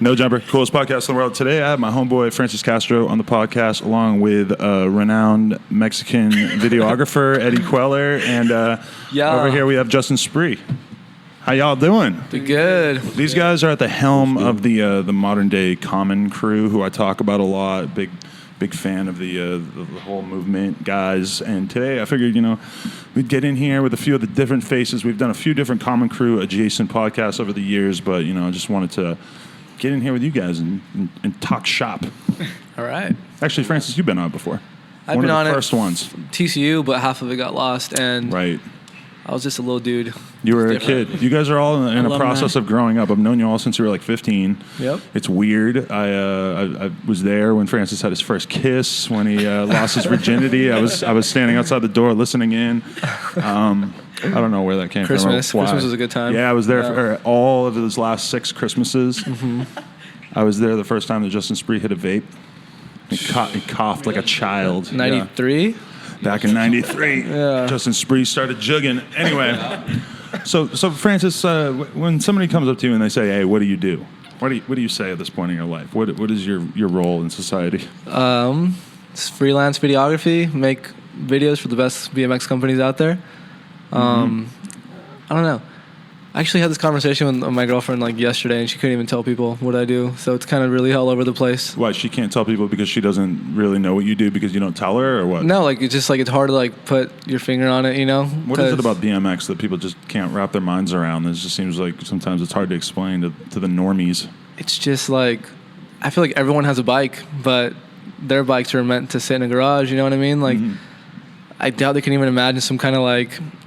No Jumper, coolest podcast in the world. Today I have my homeboy Francis Castro on the podcast, along with renowned Mexican videographer Eddie Cuellar, and over here we have Justin Spriet. How y'all doing? Good. These guys are at the helm of the modern day Common crew, who I talk about a lot. Big fan of the whole movement, guys. And today I figured, we'd get in here with a few of the different faces. We've done a few different Common Crew adjacent podcasts over the years, but I just wanted to get in here with you guys and talk shop. All right. Actually, Francis, you've been on it before. I've been on the first ones. TCU, but half of it got lost, and right. I was just a little dude. You were a kid. You guys are all in a process of growing up. I've known you all since you were like 15. Yep. It's weird. I was there when Francis had his first kiss, when he lost his virginity. I was standing outside the door listening in. I don't know where that came from. Christmas was a good time. Yeah, I was there for all of his last 6 Christmases. Mm-hmm. I was there the first time that Justin Spriet hit a vape. He coughed like a child. 93? Yeah. Back in 93, Justin Spriet started jugging. Anyway, so Francis, when somebody comes up to you and they say, "Hey, what do you do?" What do you say at this point in your life? What is your role in society? It's freelance videography. Make videos for the best BMX companies out there. I don't know. I actually had this conversation with my girlfriend yesterday, and she couldn't even tell people what I do. So it's kind of really all over the place. Why, she can't tell people because she doesn't really know what you do because you don't tell her, or what? No, it's just it's hard to put your finger on it, What is it about BMX that people just can't wrap their minds around? It just seems like sometimes it's hard to explain to the normies. It's just I feel like everyone has a bike, but their bikes are meant to sit in a garage. You know what I mean? I doubt they can even imagine some kind of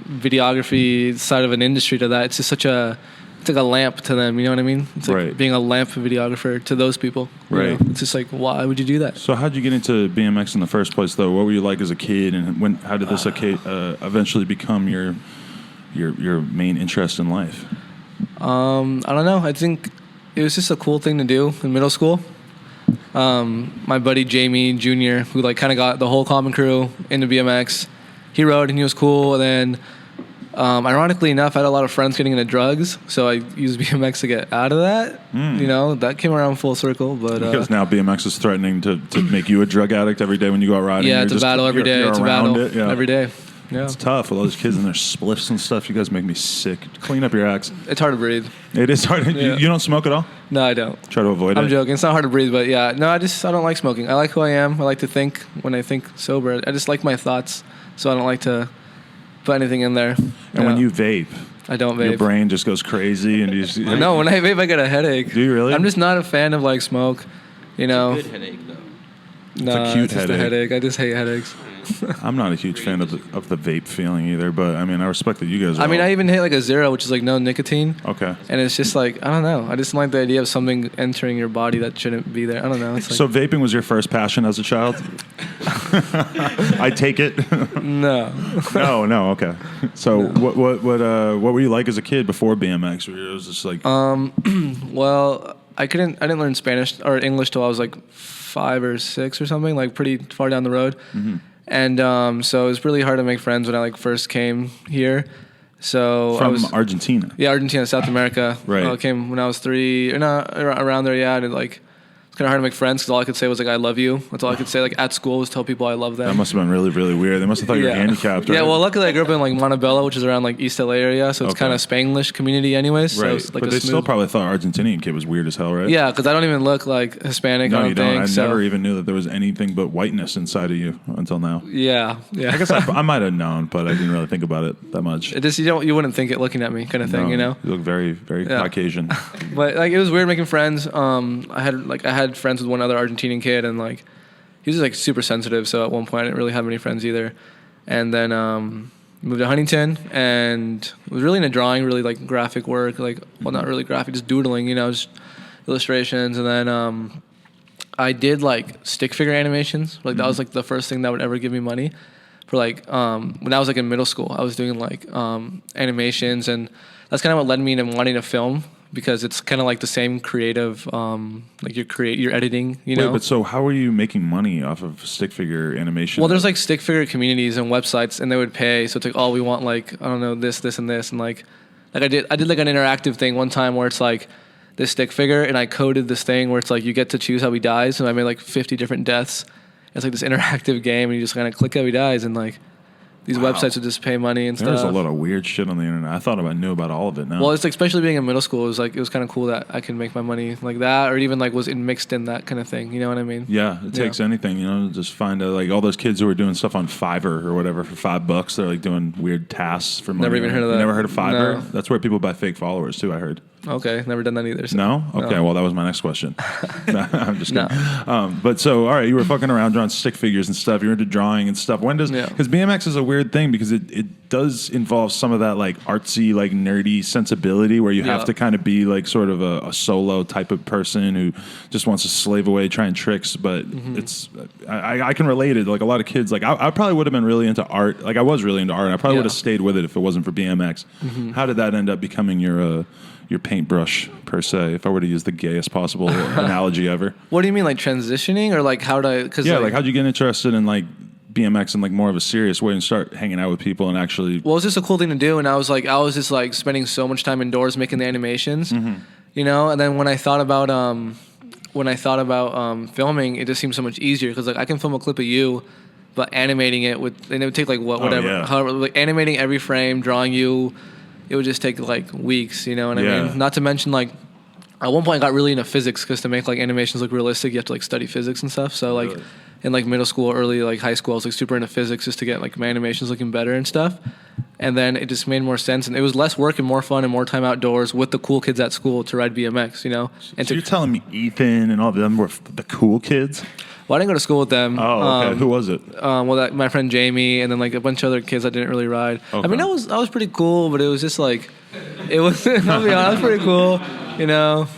videography side of an industry to that. It's just it's like a lamp to them. You know what I mean? It's like being a lamp videographer to those people. Right. It's just why would you do that? So how'd you get into BMX in the first place, though? What were you like as a kid, and how did this eventually become your main interest in life? I don't know. I think it was just a cool thing to do in middle school. My buddy Jamie Jr., who kind of got the whole Common Crew into BMX, he rode and he was cool. And then, ironically enough, I had a lot of friends getting into drugs, so I used BMX to get out of that. That came around full circle. But because now BMX is threatening to make you a drug addict every day when you go out riding. Yeah, it's a battle every day. It's a battle every day. Yeah. It's tough with all those kids and their spliffs and stuff. You guys make me sick. Clean up your acts. It's hard to breathe. It is hard. Yeah. You don't smoke at all? No, I don't. Try to avoid it. I'm joking. It's not hard to breathe, but yeah. No, I don't like smoking. I like who I am. I like to think when I think sober. I just like my thoughts, so I don't like to put anything in there. And when you vape, I don't vape. Your brain just goes crazy, and you just no. When I vape, I get a headache. Do you really? I'm just not a fan of smoke. It's a good headache though. No, it's a cute it's just headache. a headache. I just hate headaches. I'm not a huge fan of the vape feeling either, but I respect that you guys are. I even hate a zero, which is no nicotine. Okay. And it's just I don't know. I just like the idea of something entering your body that shouldn't be there. I don't know. It's so vaping was your first passion as a child? I take it. No. No. Okay. So no. What were you like as a kid before BMX? It was just well, I didn't learn Spanish or English till I was 5 or 6 or something, pretty far down the road. Mm-hmm. And so it was really hard to make friends when I first came here. So from Argentina. Yeah, Argentina, South America. Right. I came when I was 3, or not around there. Yeah, and it's kind of hard to make friends because all I could say was I love you. That's all I could say at school was tell people I love them. That must have been really, really weird. They must have thought you were handicapped. Right? Yeah, well, luckily I grew up in Montebello, which is around East LA area, so it's kind of Spanglish community anyways. Right. So but they still probably thought Argentinian kid was weird as hell, right? Yeah, because I don't even look Hispanic. No, I don't you don't. think, I never even knew that there was anything but whiteness inside of you until now. Yeah. I guess I might have known, but I didn't really think about it that much. It just you wouldn't think it looking at me, kind of thing, You look very, very Caucasian. But it was weird making friends. I had friends with one other Argentinian kid, and he was just super sensitive. So at one point I didn't really have any friends either. And then moved to Huntington and was really into drawing, really graphic work, not really graphic, just doodling, just illustrations. And then I did stick figure animations. That was the first thing that would ever give me money. For when I was in middle school, I was doing animations, and that's kind of what led me to wanting to film. Because it's kind of the same creative, you're editing, Wait, but so how are you making money off of stick figure animation? Well, there's stick figure communities and websites, and they would pay. So it's we want I don't know, this, and this, and I did an interactive thing one time where it's this stick figure, and I coded this thing where it's like you get to choose how he dies, and I made like 50 different deaths. It's like this interactive game, and you just kind of click how he dies, and like these websites would just pay money and stuff. There's a lot of weird shit on the internet. I thought I knew about all of it now. Well, it's like, especially being in middle school, it was kind of cool that I can make my money like that, or even like was mixed in that kind of thing. You know what I mean? Yeah, it takes anything, you know, just find like all those kids who are doing stuff on Fiverr or whatever for $5. They're like doing weird tasks for money. Never even heard of that. You never heard of Fiverr? No. That's where people buy fake followers too, I heard. Okay, never done that either. So. No? Okay, No. well, that was my next question. No, I'm just kidding. No. But so, all right, you were fucking around drawing stick figures and stuff. You're into drawing and stuff. When does, because BMX is a weird thing because it does involve some of that like artsy, like nerdy sensibility where you have to kind of be like sort of a solo type of person who just wants to slave away trying tricks. But it's, I can relate it. Like a lot of kids, like I probably would have been really into art. Like I was really into art. And I probably would have stayed with it if it wasn't for BMX. How did that end up becoming your paintbrush per se, if I were to use the gayest possible analogy ever? What do you mean, like transitioning, or like how to? Cause like how'd you get interested in like BMX in like more of a serious way and start hanging out with people and actually? Well, it's just a cool thing to do, and I was just like spending so much time indoors making the animations, you know. And then when I thought about filming, it just seemed so much easier because like I can film a clip of you, but animating it and it would take like however, like animating every frame, drawing you. It would just take like weeks, you know what I mean? Not to mention like at one point I got really into physics because to make like animations look realistic, you have to like study physics and stuff. So like in like middle school, early like high school, I was like super into physics just to get like my animations looking better and stuff. And then it just made more sense, and it was less work and more fun and more time outdoors with the cool kids at school to ride BMX, you know. And so you're telling me Ethan and all of them were the cool kids? Well, I didn't go to school with them. Oh, okay. Who was it? My friend Jamie, and then like a bunch of other kids that didn't really ride. Okay. I mean, that was pretty cool, but it was just like, it was. I'll be honest, it was pretty cool. You know,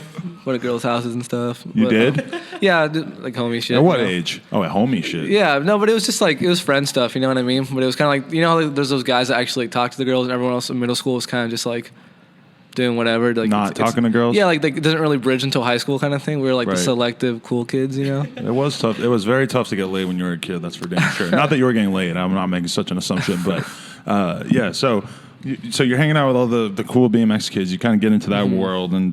go to girls' houses and stuff. You did? Yeah, like homie shit. At what age? Oh, at homie shit. Yeah, no, but it was just like it was friend stuff. You know what I mean? But it was kind of like, you know, like, there's those guys that actually like, talk to the girls, and everyone else in middle school was kind of just like doing whatever. Like, not talking to girls? Yeah, like it doesn't really bridge until high school kind of thing. We were like the selective cool kids, you know? It was tough. It was very tough to get laid when you were a kid. That's for damn sure. Not that you were getting laid. I'm not making such an assumption. But yeah, so you're hanging out with all the cool BMX kids. You kind of get into that world. And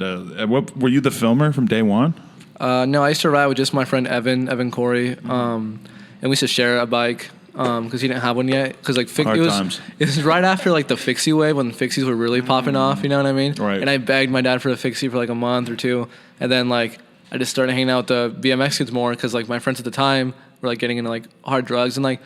what were you the filmer from day one? No, I used to ride with just my friend Evan Corey. And we used to share a bike. Because he didn't have one yet. Because like it was right after like the fixie wave when fixies were really popping off. You know what I mean? Right. And I begged my dad for a fixie for like a month or two, and then like I just started hanging out with the BMX kids more because like my friends at the time were like getting into like hard drugs, and like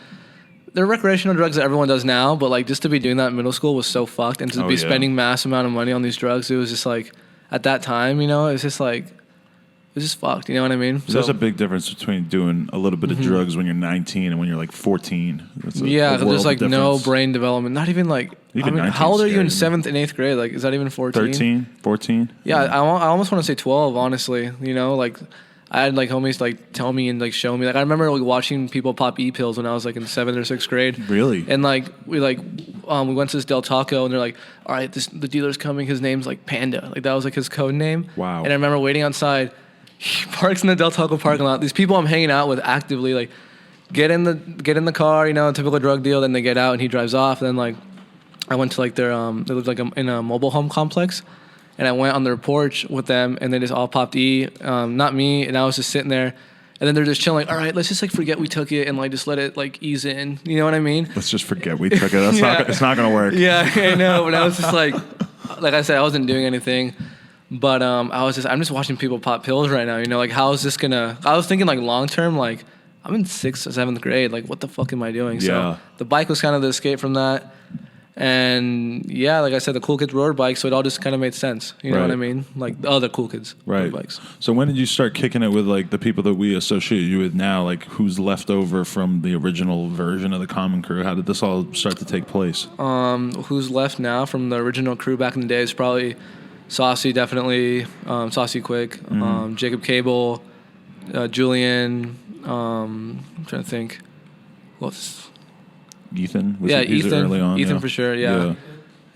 they're recreational drugs that everyone does now, but like just to be doing that in middle school was so fucked, and to be spending mass amount of money on these drugs, it was just like at that time, you know, it was just like. It was just fucked, you know what I mean? So there's a big difference between doing a little bit of drugs when you're 19 and when you're like 14. There's like no brain development. Not even like. Even how old are you in 7th and 8th grade? Like, is that even 14? 13, 14. Yeah, I almost want to say 12, honestly. You know, like, I had like homies like tell me and like show me. Like, I remember like watching people pop e-pills when I was like in 7th or 6th grade. Really? And like we went to this Del Taco, and they're like, all right, the dealer's coming. His name's like Panda. Like, that was like his code name. Wow. And I remember waiting outside. He parks in the Del Taco parking lot. These people I'm hanging out with actively like get in the car, you know, typical drug deal. Then they get out and he drives off. And then like I went to like their they lived like in a mobile home complex, and I went on their porch with them, and they just all popped not me, and I was just sitting there. And then they're just chilling, like, all right, let's just like forget we took it and like just let it like ease in. You know what I mean? Let's just forget we took it. That's it's not gonna work. Yeah, I know. But I was just like I said, I wasn't doing anything. But I'm just watching people pop pills right now. You know, like how is this gonna? I was thinking like long term, like I'm in 6th or 7th grade. Like what the fuck am I doing? Yeah. So the bike was kind of the escape from that. And yeah, like I said, the cool kids rode bikes, so it all just kind of made sense. You know what I mean? Like the other cool kids rode bikes. So when did you start kicking it with like the people that we associate you with now? Like who's left over from the original version of the Common Crew? How did this all start to take place? Who's left now from the original crew back in the day is probably Saucy, definitely. Saucy Quick. Jacob Cable. Julian. I'm trying to think. Who else? Ethan? Ethan. Early on, Ethan for sure, yeah.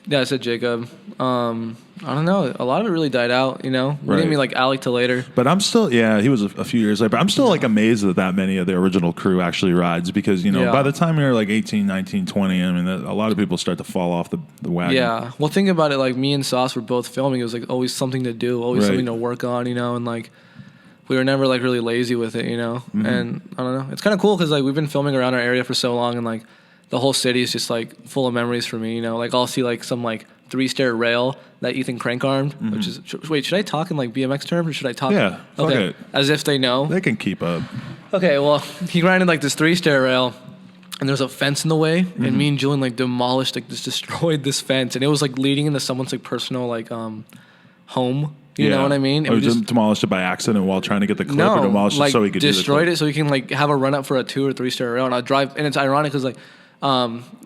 Yeah, I said Jacob. I don't know. A lot of it really died out, you know? We Right. didn't mean like Alec till later. But I'm still, he was a few years later. But I'm still like amazed that many of the original crew actually rides because, you know, Yeah. by the time you're like 18, 19, 20, I mean, a lot of people start to fall off the wagon. Yeah. Well, think about it. Like me and Sauce were both filming. It was like always something to do, always Right. something to work on, you know? And like we were never like really lazy with it, you know? And I don't know. It's kind of cool because like we've been filming around our area for so long and like the whole city is just like full of memories for me, you know? Like I'll see like some like 3-stair rail that Ethan crank armed, which is wait, should I talk in like BMX terms or should I talk? Yeah, fuck okay, it. as if they know. They can keep up. Okay, well, he grinded like this 3-stair rail, and there's a fence in the way, and me and Julian like demolished, like just destroyed this fence, and it was like leading into someone's like personal like home. You know what I mean? Or And we just demolished it by accident while trying to get the clip, or demolished like it so he could destroyed do the it so he can like have a run up for a 2 or 3-stair rail, and I drive, and it's ironic because like.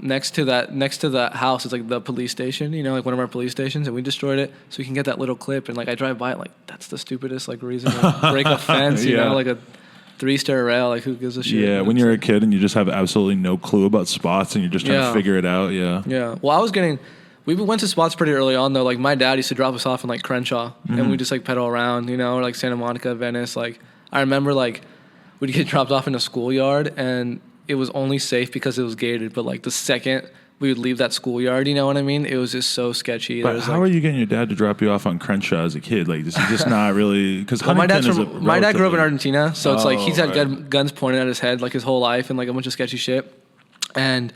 Next to that house is like the police station, you know, like one of our police stations, and we destroyed it so we can get that little clip. And like I drive by it, like that's the stupidest like reason to break a fence, you know, like a 3-stair rail. Like who gives a shit? Yeah, when you're a kid and you just have absolutely no clue about spots and you're just trying to figure it out. Yeah. Yeah. Well, we went to spots pretty early on though. Like my dad used to drop us off in like Crenshaw, and we just like pedal around, you know, or like Santa Monica, Venice. Like I remember like we'd get dropped off in a schoolyard and. It was only safe because it was gated, but like the second we would leave that schoolyard, you know what I mean? It was just so sketchy. But how are you getting your dad to drop you off on Crenshaw as a kid? Like, is he just not really? Because my dad grew up in Argentina, so it's like he's had right. guns pointed at his head like his whole life and like a bunch of sketchy shit. And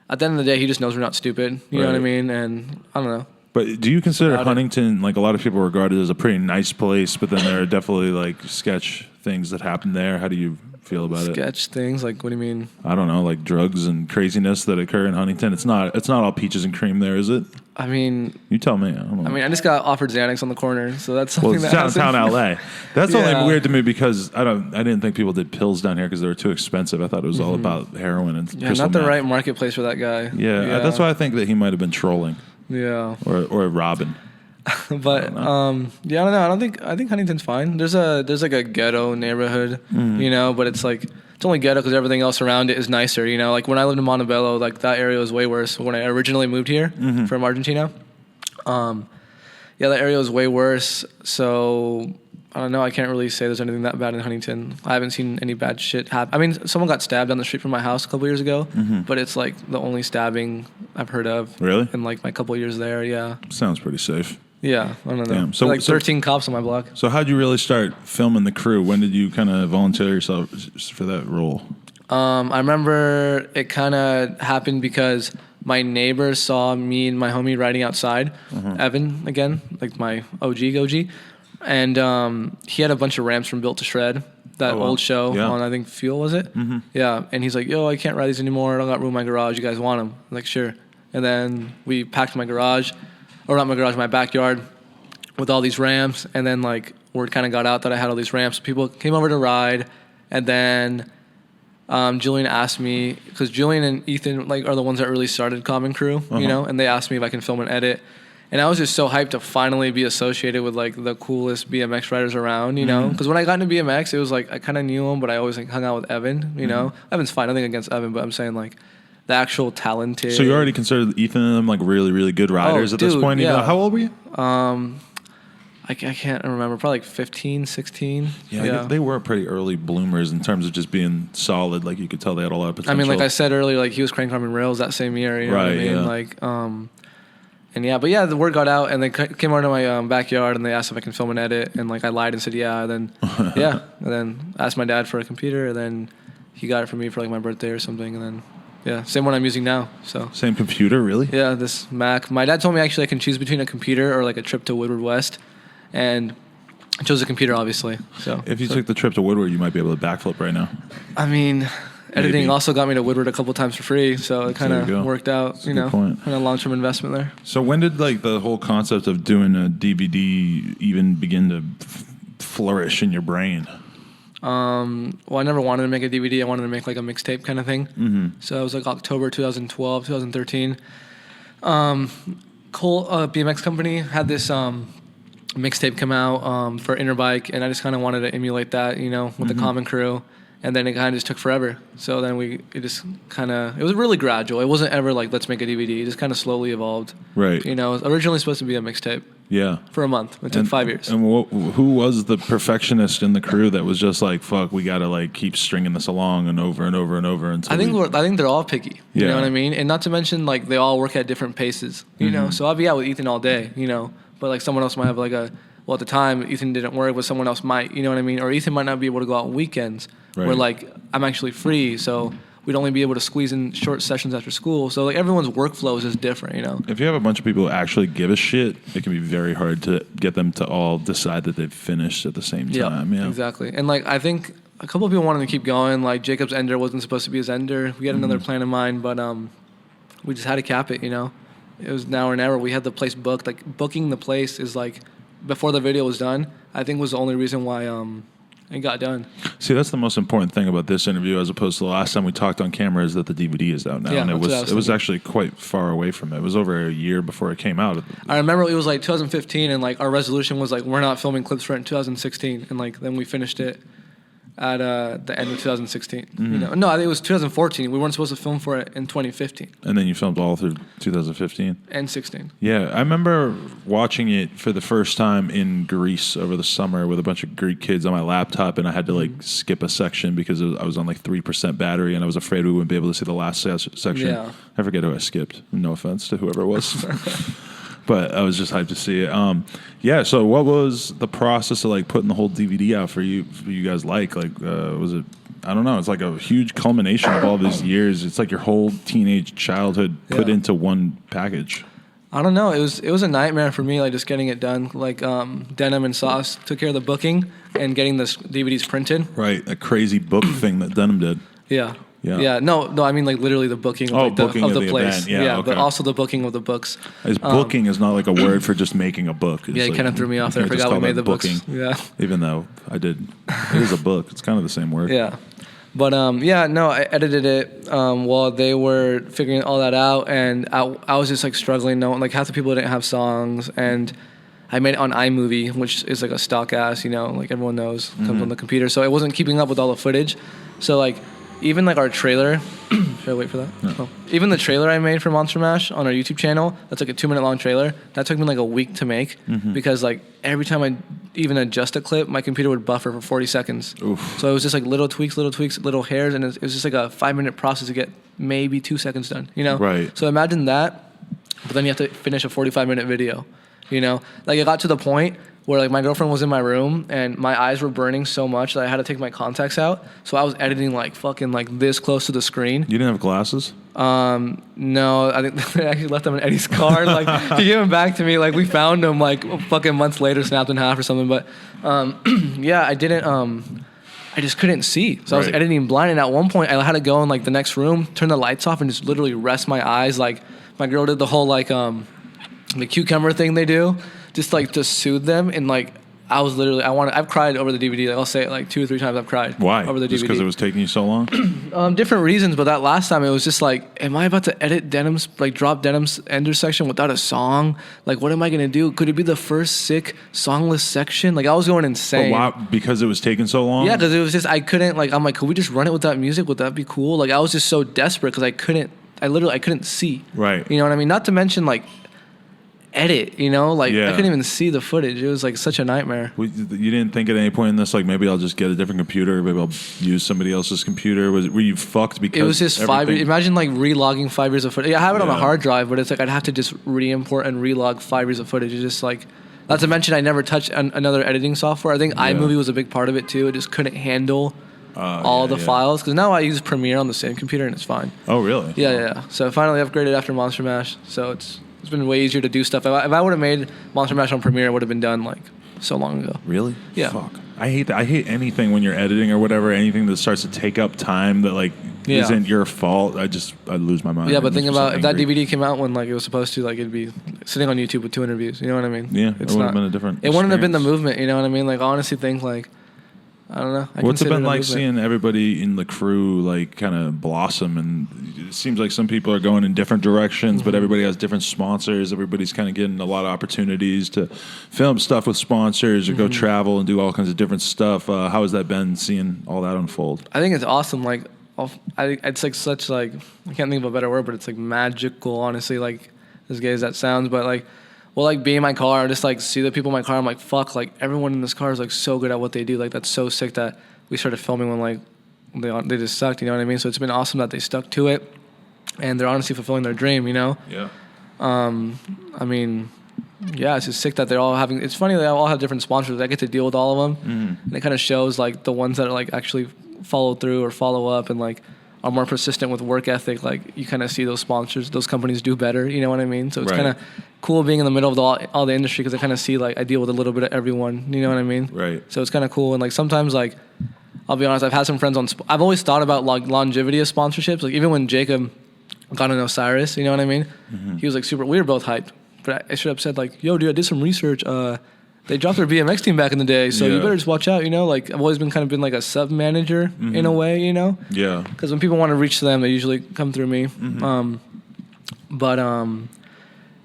at the end of the day, he just knows we're not stupid. You know what I mean? And I don't know. But do you consider Huntington, like a lot of people regard it as a pretty nice place, but then there are definitely like sketch things that happen there? How do you feel about Sketch things? Like, what do you mean? I don't know, like drugs and craziness that occur in Huntington. It's not all peaches and cream there, is it? I mean, you tell me. I don't know. I mean, I just got offered Xanax on the corner, so that's something it's that downtown LA. That's only weird to me because I didn't think people did pills down here because they were too expensive. I thought it was all about heroin and crystal not the meth. right marketplace for that guy. Yeah, that's why I think that he might have been trolling. Yeah. Or robbing. But I don't know. I think Huntington's fine. There's like a ghetto neighborhood, you know, but it's like it's only ghetto because everything else around it is nicer, you know. Like when I lived in Montebello, like that area was way worse when I originally moved here from Argentina. That area was way worse. So I don't know. I can't really say there's anything that bad in Huntington. I haven't seen any bad shit happen. I mean, someone got stabbed down the street from my house a couple years ago, but it's like the only stabbing I've heard of. Really? In like my couple years there, yeah. Sounds pretty safe. Yeah, I don't know. Damn. So like 13 cops on my block. So how'd you really start filming the crew? When did you kind of volunteer yourself for that role? I remember it kind of happened because my neighbor saw me and my homie riding outside, Evan again, like my OG, and he had a bunch of ramps from Built to Shred, that old show on I think Fuel, was it? Yeah, and he's like, yo, I can't ride these anymore. I don't got room in my garage. You guys want them? I'm like, sure. And then we packed my garage. Or not my garage, my backyard, with all these ramps, and then like word kind of got out that I had all these ramps. People came over to ride, and then Julian asked me, because Julian and Ethan like are the ones that really started Common Crew, you know, and they asked me if I can film and edit, and I was just so hyped to finally be associated with like the coolest BMX riders around, you know, because when I got into BMX, it was like I kind of knew him, but I always like hung out with Evan, you know. Evan's fine, nothing against Evan, but I'm saying like. The actual talented. So you already considered Ethan and them like really, really good riders at this point? Yeah. You know, how old were you? I can't remember. Probably like 15, 16. Yeah. They were pretty early bloomers in terms of just being solid. Like you could tell they had a lot of potential. I mean, like I said earlier, like he was crank arming rails that same year. You know what I mean? Yeah. Like, the word got out, and they came over to my backyard, and they asked if I can film and edit, and like I lied and said yeah, and then and then asked my dad for a computer, and then he got it for me for like my birthday or something, and then. Yeah, same one I'm using now. So same computer, really? Yeah, this Mac. My dad told me actually I can choose between a computer or like a trip to Woodward West, and I chose a computer, obviously. So if you took the trip to Woodward, you might be able to backflip right now. I mean, editing also got me to Woodward a couple times for free, so it kind of worked out. That's a good point. Kind of long-term investment there. So when did like the whole concept of doing a DVD even begin to flourish in your brain? Well, I never wanted to make a DVD. I wanted to make like a mixtape kind of thing. So it was like October 2012, 2013. Cole BMX company had this mixtape come out for Interbike, and I just kind of wanted to emulate that, you know, with the Common Crew. And then it kind of just took forever. So then it was really gradual. It wasn't ever like, let's make a DVD. It just kind of slowly evolved. Right. You know, it was originally supposed to be a mixtape. Yeah. For a month. It took 5 years. And who was the perfectionist in the crew that was just like, fuck, we got to like keep stringing this along and over and over and over until I think they're all picky. You know what I mean? And not to mention, like, they all work at different paces, you know? So I'll be out with Ethan all day, you know? But, like, someone else might have, like, at the time, Ethan didn't work, but someone else might, you know what I mean? Or Ethan might not be able to go out on weekends where, like, I'm actually free, so we'd only be able to squeeze in short sessions after school. So, like, everyone's workflow is just different, you know? If you have a bunch of people who actually give a shit, it can be very hard to get them to all decide that they've finished at the same time. Yeah, exactly. And, like, I think a couple of people wanted to keep going. Like, Jacob's Ender wasn't supposed to be his Ender. We had another plan in mind, but we just had to cap it, you know? It was now or never. We had the place booked. Like, booking the place is, like, before the video was done, I think was the only reason why it got done. See, that's the most important thing about this interview as opposed to the last time we talked on camera is that the DVD is out now. Yeah, and it was actually quite far away from it. It was over a year before it came out. I remember it was like 2015 and like our resolution was like we're not filming clips for it in 2016 and like then we finished it at the end of 2016. You know? No, I think it was 2014. We weren't supposed to film for it in 2015. And then you filmed all through 2015? And 16. Yeah, I remember watching it for the first time in Greece over the summer with a bunch of Greek kids on my laptop, and I had to like skip a section because I was on like 3% battery, and I was afraid we wouldn't be able to see the last section. Yeah. I forget who I skipped. No offense to whoever it was. But I was just hyped to see it. Yeah. So, what was the process of like putting the whole DVD out for you guys? Like, was it? I don't know. It's like a huge culmination of all these years. It's like your whole teenage childhood put into one package. I don't know. It was a nightmare for me, like just getting it done. Like Denim and Sauce took care of the booking and getting the DVDs printed. Right, a crazy book thing that Denim did. Yeah. Yeah. No. I mean, like literally the booking of, the place. Event. Yeah. Okay. But also the booking of the books. Booking is not like a word for just making a book. It's it kind of threw me off there. I forgot we made the booking. Books. Yeah. Even though I did, it is a book. It's kind of the same word. Yeah. But I edited it while they were figuring all that out, and I was just like struggling. Like half the people didn't have songs, and I made it on iMovie, which is like a stock ass, you know, like everyone knows, comes on the computer. So it wasn't keeping up with all the footage. So like even like our trailer, should I wait for that? No. Oh. Even the trailer I made for Monster Mash on our YouTube channel, that's like a 2-minute long trailer. That took me like a week to make because like every time I even adjust a clip, my computer would buffer for 40 seconds. Oof. So it was just like little tweaks, little hairs, and it was just like a 5-minute process to get maybe 2 seconds done, you know? Right. So imagine that, but then you have to finish a 45-minute video, you know? Like it got to the point where like my girlfriend was in my room and my eyes were burning so much that I had to take my contacts out. So I was editing like fucking like this close to the screen. You didn't have glasses? No, I think they actually left them in Eddie's car. Like he gave them back to me. Like we found them like fucking months later, snapped in half or something. But yeah, I didn't. I just couldn't see. So I was editing blind, and at one point I had to go in like the next room, turn the lights off, and just literally rest my eyes. Like my girl did the whole like the cucumber thing they do. Just like to soothe them, and like I was literally I've cried over the DVD. Like I'll say it like 2 or 3 times. I've cried. Why? Over the DVD. Just because it was taking you so long? Different reasons, but that last time it was just like, am I about to edit Denim's like drop Denim's Ender section without a song? Like, what am I gonna do? Could it be the first sick songless section? Like I was going insane. But why? Because it was taking so long? Yeah, because it was just I couldn't like I'm like, could we just run it without music? Would that be cool? Like I was just so desperate because I couldn't see. Right. You know what I mean? Not to mention like edit, you know, like I couldn't even see the footage. It was like such a nightmare. You didn't think at any point in this like maybe I'll just get a different computer, maybe I'll use somebody else's computer? Were you fucked because it was just 5 years? Imagine like relogging 5 years of footage. I have it on a hard drive, but it's like I'd have to just re-import and relog 5 years of footage. It's just like, not to mention I never touched another editing software. I think iMovie was a big part of it too. It just couldn't handle all the files, because now I use Premiere on the same computer and it's fine. Oh really? Yeah. So I finally upgraded after Monster Mash, so it's been way easier to do stuff. If I would have made Monster Mash on Premiere, it would have been done like so long ago. Really? Yeah. Fuck. I hate that. I hate anything when you're editing or whatever, anything that starts to take up time that like isn't your fault. I lose my mind. Yeah, but think about if that DVD came out when like it was supposed to, like it'd be sitting on YouTube with 2 interviews. You know what I mean? Yeah, it would have been a different. It wouldn't have been the movement. You know what I mean? Like I honestly think like I don't know. What's it consider been a like movement. seeing everybody in the crew like kind of blossom? And it seems like some people are going in different directions, but everybody has different sponsors. Everybody's kind of getting a lot of opportunities to film stuff with sponsors or go travel and do all kinds of different stuff. How has that been seeing all that unfold? I think it's awesome. Like, it's like such like, I can't think of a better word, but it's like magical. Honestly, like as gay as that sounds, but like, we'll like be in my car, just like see the people in my car. I'm like, fuck, like everyone in this car is like so good at what they do. Like that's so sick that we started filming when like they just sucked. You know what I mean? So it's been awesome that they stuck to it, and they're honestly fulfilling their dream. You know? Yeah. I mean, yeah, it's just sick that they're all having. It's funny they all have different sponsors. I get to deal with all of them, and it kind of shows like the ones that are like actually follow through or follow up and like are more persistent with work ethic. Like you kind of see those sponsors, those companies do better. You know what I mean? So it's kind of cool being in the middle of all the industry because I kind of see like I deal with a little bit of everyone. You know what I mean? Right. So it's kind of cool and like sometimes like I'll be honest, I've had some friends on. I've always thought about like longevity of sponsorships. Like even when Jacob got to know Cyrus, you know what I mean? He was like super. We were both hyped, but I should have said like, "Yo, dude, I did some research. They dropped their BMX team back in the day, so you better just watch out." You know, like I've always been like a sub manager in a way. You know? Yeah. Because when people want to reach to them, they usually come through me.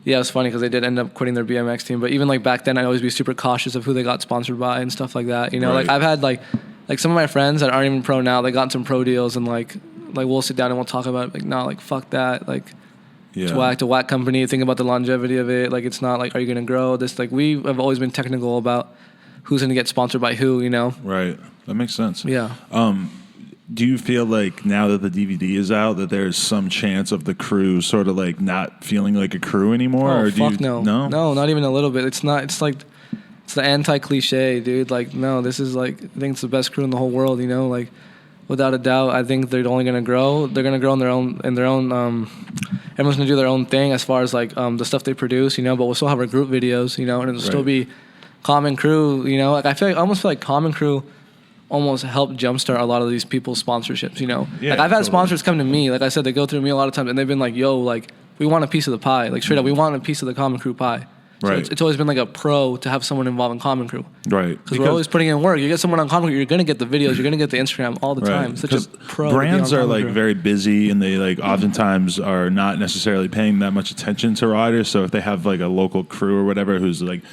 Yeah, it's funny because they did end up quitting their BMX team. But even like back then, I'd always be super cautious of who they got sponsored by and stuff like that. You know, like I've had like some of my friends that aren't even pro now, they got some pro deals and like we'll sit down and we'll talk about it. Like, no, like fuck that. Like it's whack to whack company. Think about the longevity of it. Like it's not like, are you gonna grow this? Like we have always been technical about who's gonna get sponsored by who. You know? Right. That makes sense. Yeah. Do you feel like now that the DVD is out that there's some chance of the crew sort of like not feeling like a crew anymore? Oh, or fuck no. No, not even a little bit. It's not. It's like it's the anti-cliche, dude. Like no, this is like I think it's the best crew in the whole world. You know, like without a doubt, I think they're only gonna grow. They're gonna grow in their own. Everyone's gonna do their own thing as far as like the stuff they produce. You know, but we'll still have our group videos. You know, and it'll still be Common Crew. You know, like I almost feel like Common Crew almost helped jumpstart a lot of these people's sponsorships, you know? Yeah, like, I've had sponsors come to me, like I said, they go through me a lot of times, and they've been like, yo, like, we want a piece of the pie. Like, straight up, we want a piece of the Common Crew pie. So it's always been like a pro to have someone involved in Common Crew. Right. Because we're always putting in work. You get someone on Common Crew, you're going to get the videos, you're going to get the Instagram all the time. Such a pro. Brands are like very busy and they like oftentimes are not necessarily paying that much attention to riders. So if they have like a local crew or whatever who's like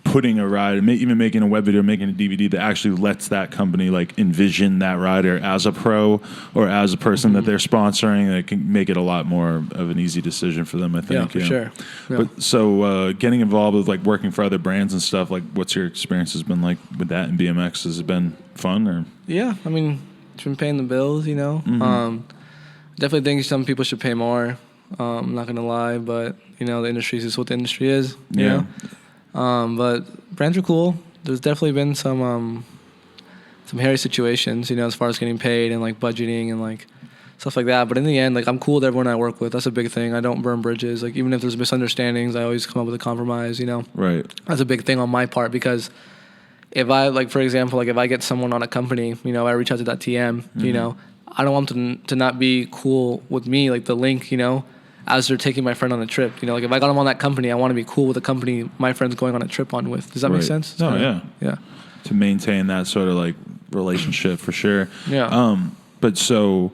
putting a rider, even making a web video, making a DVD that actually lets that company like envision that rider as a pro or as a person that they're sponsoring, that can make it a lot more of an easy decision for them, I think. Yeah, for sure. Yeah. But so getting involved with like working for other brands and stuff, like what's your experience has been like with that in BMX? Has it been fun or? Yeah, I mean, it's been paying the bills, you know. Definitely think some people should pay more. I'm not going to lie, but you know, the industry is just what the industry is, you know. But brands are cool. There's definitely been some hairy situations, you know, as far as getting paid and like budgeting and like stuff like that. But in the end, like I'm cool with everyone I work with. That's a big thing. I don't burn bridges. Like even if there's misunderstandings, I always come up with a compromise, you know. Right. That's a big thing on my part because if I like, for example, like if I get someone on a company, you know, I reach out to that TM, you know, I don't want them to not be cool with me, like the link, you know, as they're taking my friend on a trip. You know, like if I got them on that company, I want to be cool with the company my friend's going on a trip on with. Does that make sense? Oh, yeah. Yeah. To maintain that sort of like relationship for sure. Yeah. But so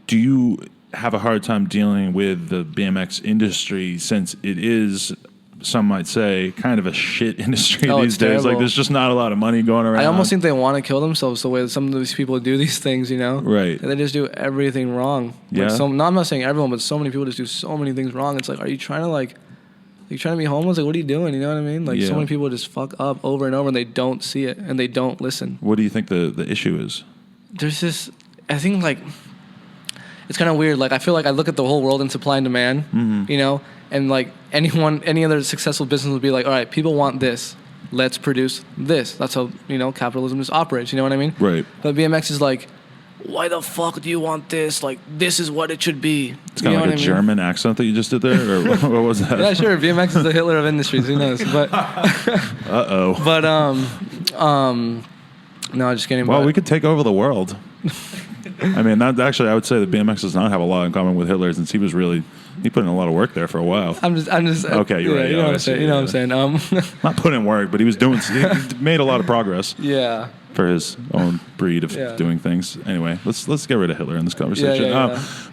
do you have a hard time dealing with the BMX industry since it is, some might say, kind of a shit industry these days? Terrible. Like there's just not a lot of money going around. I almost think they want to kill themselves the way that some of these people do these things, you know? Right. And they just do everything wrong. Yeah. Like I'm not saying everyone, but so many people just do so many things wrong. It's like, are you trying to be homeless? Like, what are you doing? You know what I mean? Like, so many people just fuck up over and over, and they don't see it, and they don't listen. What do you think the issue is? There's this, I think, like, it's kind of weird. Like, I feel like I look at the whole world in supply and demand, you know? And, like, any other successful business would be like, all right, people want this. Let's produce this. That's how, you know, capitalism just operates. You know what I mean? Right. But BMX is like, why the fuck do you want this? Like, this is what it should be. It's kind of like a German accent that you just did there, or what was that? Yeah, sure. BMX is the Hitler of industries. Who knows? But But no, just kidding. Well, we could take over the world. I mean, that actually, I would say that BMX does not have a lot in common with Hitler, since he put in a lot of work there for a while. I'm just. Okay, you're right. You know what I'm saying. Not put in work, but he made a lot of progress. Yeah. for his own breed of doing things. Anyway, let's get rid of Hitler in this conversation.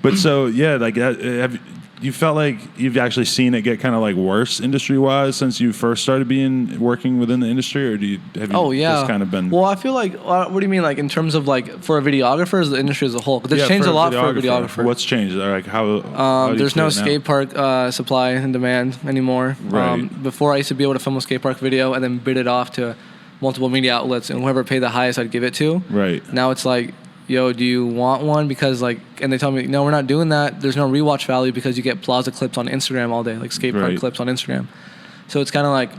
But so like have you felt like you've actually seen it get kind of like worse industry wise since you first started working within the industry, or have you just kind of been? Well, I feel like what do you mean, like in terms of like for a videographer, or the industry as a whole? Because it's changed a lot for a videographer. What's changed? Like how do there's no skate park supply and demand anymore. Right. Before I used to be able to film a skate park video and then bid it off to multiple media outlets, and whoever paid the highest, I'd give it to. Right. Now it's like, yo, do you want one? Because like, and they tell me, no, we're not doing that. There's no rewatch value because you get plaza clips on Instagram all day, like skate park clips on Instagram. So it's kind of like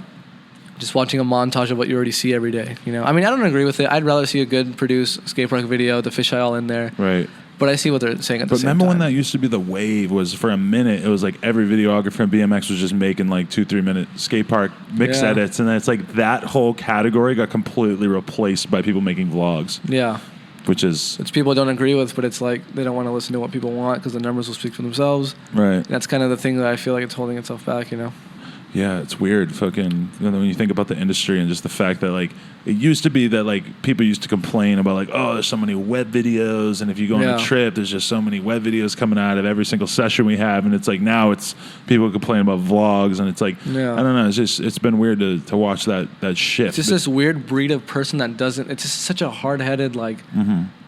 just watching a montage of what you already see every day. You know, I mean, I don't agree with it. I'd rather see a good produced skate park video, the fisheye all in there. Right. But I see what they're saying at the same time. But remember when that used to be the wave? Was for a minute, it was like every videographer in BMX was just making like 2-3 minute skate park mix edits, and then it's like that whole category got completely replaced by people making vlogs. Yeah. Which is... It's people I don't agree with, but it's like they don't want to listen to what people want because the numbers will speak for themselves. Right. And that's kind of the thing that I feel like it's holding itself back, you know? Yeah, it's weird. Fucking, when you think about the industry and just the fact that, like, it used to be that, like, people used to complain about, like, oh, there's so many web videos, and if you go on a trip, there's just so many web videos coming out of every single session we have, and it's like now it's people complain about vlogs, and it's like, I don't know, it's been weird to watch that shift. It's just this weird breed of person that doesn't, it's just such a hard-headed, like,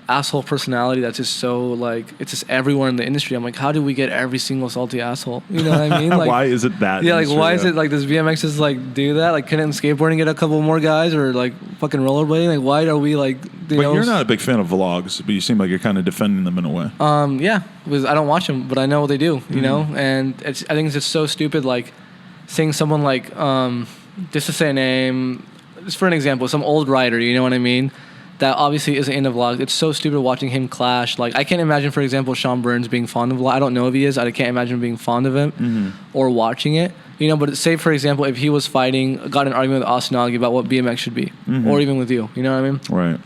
asshole personality that's just so like it's just everyone in the industry. I'm like, how do we get every single salty asshole? You know what I mean? Like, why is it that? Yeah, like why is it like does BMX just like do that? Like couldn't skateboarding get a couple more guys or like fucking rollerblading? Like why are we like? But you're not a big fan of vlogs, but you seem like you're kind of defending them in a way. Yeah, because I don't watch them, but I know what they do. You know, and I think it's just so stupid. Like seeing someone like just to say a name, just for an example, some old writer. You know what I mean? That obviously isn't into vlogs. It's so stupid watching him clash. Like, I can't imagine, for example, Sean Burns being fond of vlog. I don't know if he is. I can't imagine being fond of him or watching it. You know, but say, for example, if he was got in an argument with Austin Augie about what BMX should be, or even with you. You know what I mean? Right.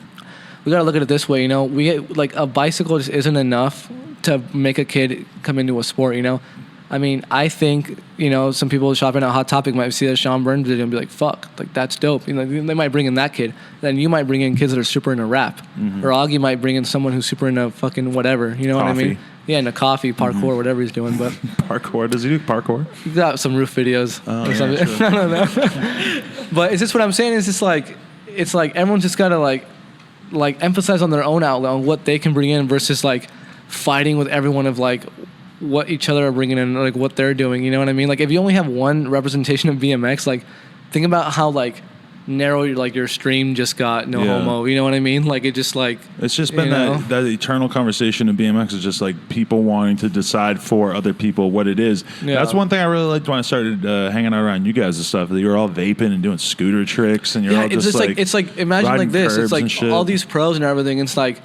We got to look at it this way, you know. Like, a bicycle just isn't enough to make a kid come into a sport, you know. I mean, I think, you know, some people shopping at Hot Topic might see that Sean Burns video and be like, fuck, like, that's dope. You know, they might bring in that kid. Then you might bring in kids that are super into rap. Or Augie might bring in someone who's super into fucking whatever. You know what I mean? Yeah, into coffee, parkour, whatever he's doing. But parkour? Does he do parkour? He's got some roof videos or something. Sure. I don't know. But it's just what I'm saying is just like, it's like everyone's just got to like emphasize on their own outlet, on what they can bring in versus like fighting with everyone of like, what each other are bringing in, like what they're doing, you know what I mean? Like if you only have one representation of BMX, like think about how like narrow your stream just got, no homo, you know what I mean? Like it just like it's just been that eternal conversation in BMX is just like people wanting to decide for other people what it is. That's one thing I really liked when I started hanging out around you guys and stuff. That you're all vaping and doing scooter tricks, and you're all just like it's like imagine like this, it's like all these pros and everything. It's like